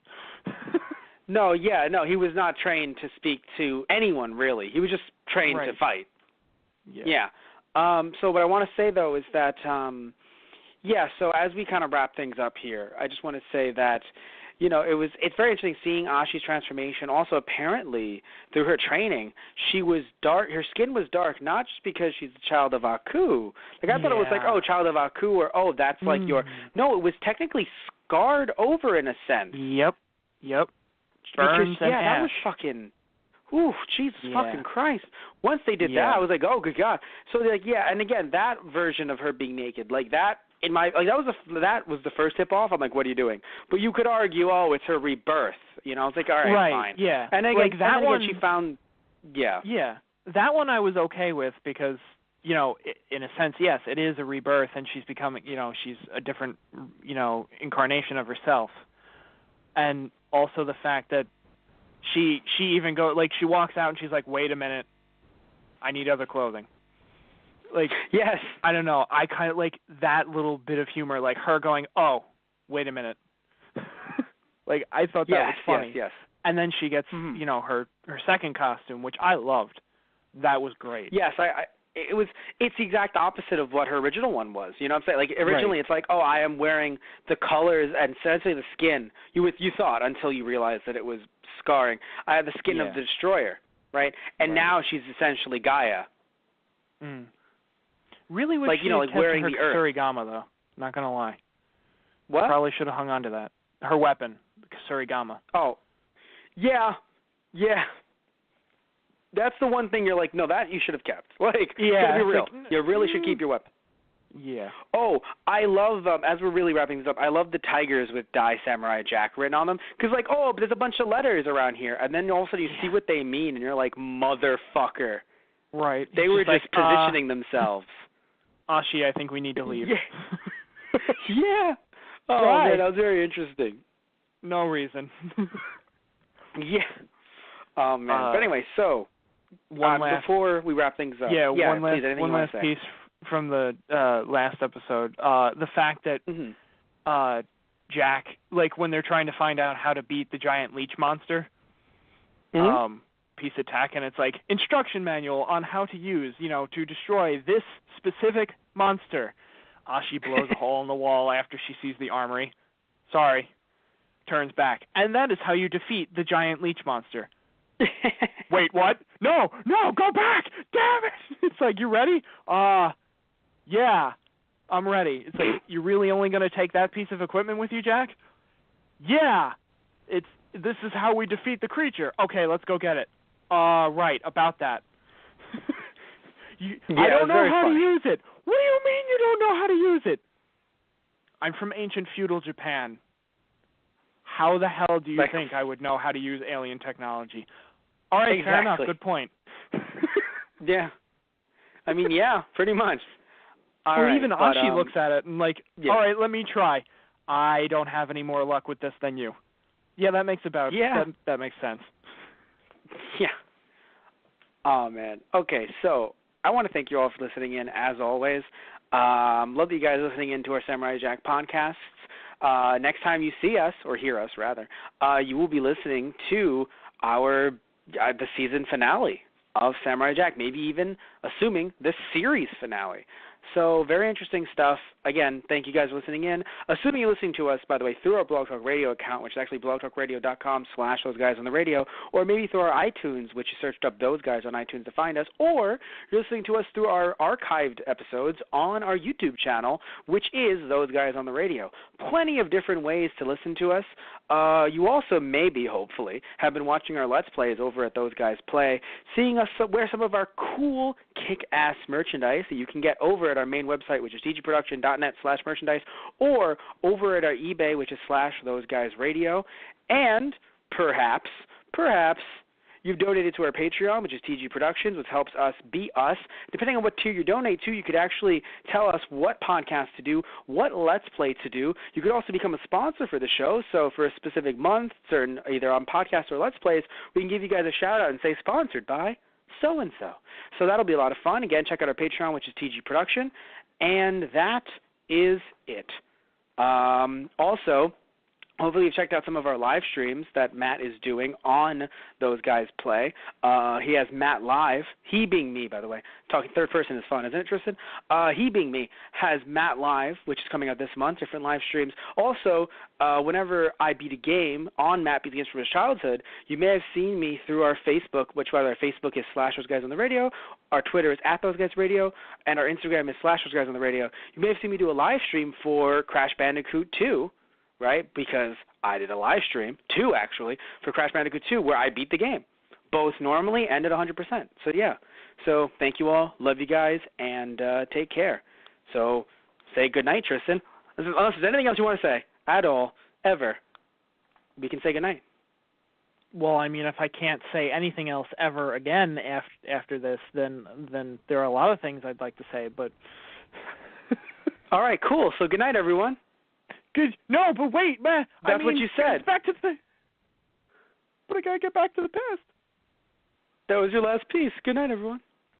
No, he was not trained to speak to anyone, really. He was just trained to fight. Yeah. So what I want to say, though, is that, Yeah, so as we kind of wrap things up here, I just want to say that, it's very interesting seeing Ashi's transformation. Also, apparently, through her training, she was dark. Her skin was dark, not just because she's a child of Aku. Like, I thought it was like, oh, child of Aku, or, oh, that's like your... No, it was technically scarred over in a sense. Yep. Burns and that was fucking... Ooh, Jesus fucking Christ. Once they did that, I was like, oh, good God. So, like, and again, that version of her being naked, like that... that was the first tip off. I'm like, what are you doing? But you could argue, oh, it's her rebirth. It's like, all right, fine. Yeah. And again, like that one, she found, Yeah, that one I was okay with because, in a sense, yes, it is a rebirth, and she's becoming, she's a different, incarnation of herself. And also the fact that she even she walks out and she's like, wait a minute, I need other clothing. Like, yes. I don't know. I kind of like that little bit of humor, like her going, oh, wait a minute. Like, I thought that was funny. Yes. And then she gets, her second costume, which I loved. That was great. Yes, it's the exact opposite of what her original one was. You know what I'm saying? Like, originally it's like, oh, I am wearing the colors and essentially the skin. You thought until you realized that it was scarring. I had the skin of the Destroyer, right? And now she's essentially Gaia. Mm. Really wish she like kept wearing her the earth. Surigama, though. Not going to lie. What? Probably should have hung on to that. Her weapon, Surigama. Oh. Yeah. That's the one thing you're like, no, that you should have kept. Like, to be real, you really should keep your weapon. Yeah. Oh, I love, as we're really wrapping this up, I love the tigers with Dai Samurai Jack written on them. Because, like, oh, but there's a bunch of letters around here. And then all of a sudden you see what they mean, and you're like, motherfucker. Right. They were just positioning themselves. Ashi, I think we need to leave. Yeah. Oh, man, that was very interesting. No reason. Yeah. Oh, man. But anyway, so, before we wrap things up. Yeah, one last piece from the last episode. The fact that Jack, like, when they're trying to find out how to beat the giant leech monster, piece attack, and it's like, instruction manual on how to use, to destroy this specific monster. Ashi blows a hole in the wall after she sees the armory. Sorry. Turns back. And that is how you defeat the giant leech monster. Wait, what? No, go back! Damn it! It's like, you ready? Yeah, I'm ready. It's like, you're really only going to take that piece of equipment with you, Jack? Yeah! This is how we defeat the creature. Okay, let's go get it. Right, about that. I don't know how to use it. What do you mean you don't know how to use it? I'm from ancient feudal Japan. How the hell do you think I would know how to use alien technology? All right, fair enough. Good point. Yeah. I mean, yeah, pretty much. Even Ashi looks at it and like, all right, let me try. I don't have any more luck with this than you. Yeah, that makes that makes sense. Yeah. Oh, man. Okay, so I want to thank you all for listening in, as always. Love that you guys are listening in to our Samurai Jack podcasts. Next time you see us, or hear us, rather, you will be listening to the season finale of Samurai Jack, maybe even assuming the series finale. So very interesting stuff. Again, thank you guys for listening in. Assuming you're listening to us, by the way, through our Blog Talk Radio account, which is actually blogtalkradio.com/those-guys-on-the-radio, or maybe through our iTunes, which you searched up Those Guys on iTunes to find us, or you're listening to us through our archived episodes on our YouTube channel, which is Those Guys on the Radio. Plenty of different ways to listen to us. You also maybe, hopefully, have been watching our Let's Plays over at Those Guys Play, seeing us wear some of our cool kick-ass merchandise that you can get over at our main website, which is tgproduction.net/merchandise, or over at our eBay, which is /ThoseGuysRadio. And perhaps you've donated to our Patreon, which is TG Productions, which helps us be us. Depending on what tier you donate to, you could actually tell us what podcast to do, what Let's Play to do. You could also become a sponsor for the show. So for a specific month, either on podcasts or Let's Plays, we can give you guys a shout-out and say, sponsored by so-and-so. So that'll be a lot of fun. Again, check out our Patreon, which is TG Production. And that is it. Also, Hopefully you've checked out some of our live streams that Matt is doing on Those Guys Play. He has Matt Live. He being me, by the way. Talking third person is fun, isn't it, Tristan? He being me has Matt Live, which is coming out this month, different live streams. Also, whenever I beat a game on Matt Beats Games from his childhood, you may have seen me through our Facebook, which by the way, our Facebook is /Those Guys on the Radio, our Twitter is @ThoseGuysRadio, and our Instagram is /Those Guys on the Radio. You may have seen me do a live stream for Crash Bandicoot 2, right, because I did a live stream, 2 actually, for Crash Bandicoot 2 where I beat the game, both normally and at 100%. So, yeah. So, thank you all. Love you guys, and take care. So, say goodnight, Tristan. Unless there's anything else you want to say at all, ever, we can say goodnight. Well, I mean, if I can't say anything else ever again after this, then there are a lot of things I'd like to say, but... All right, cool. So, goodnight, everyone. Good. No, but wait, man. That's what you said. Back to the... But I gotta get back to the past. That was your last piece. Good night, everyone.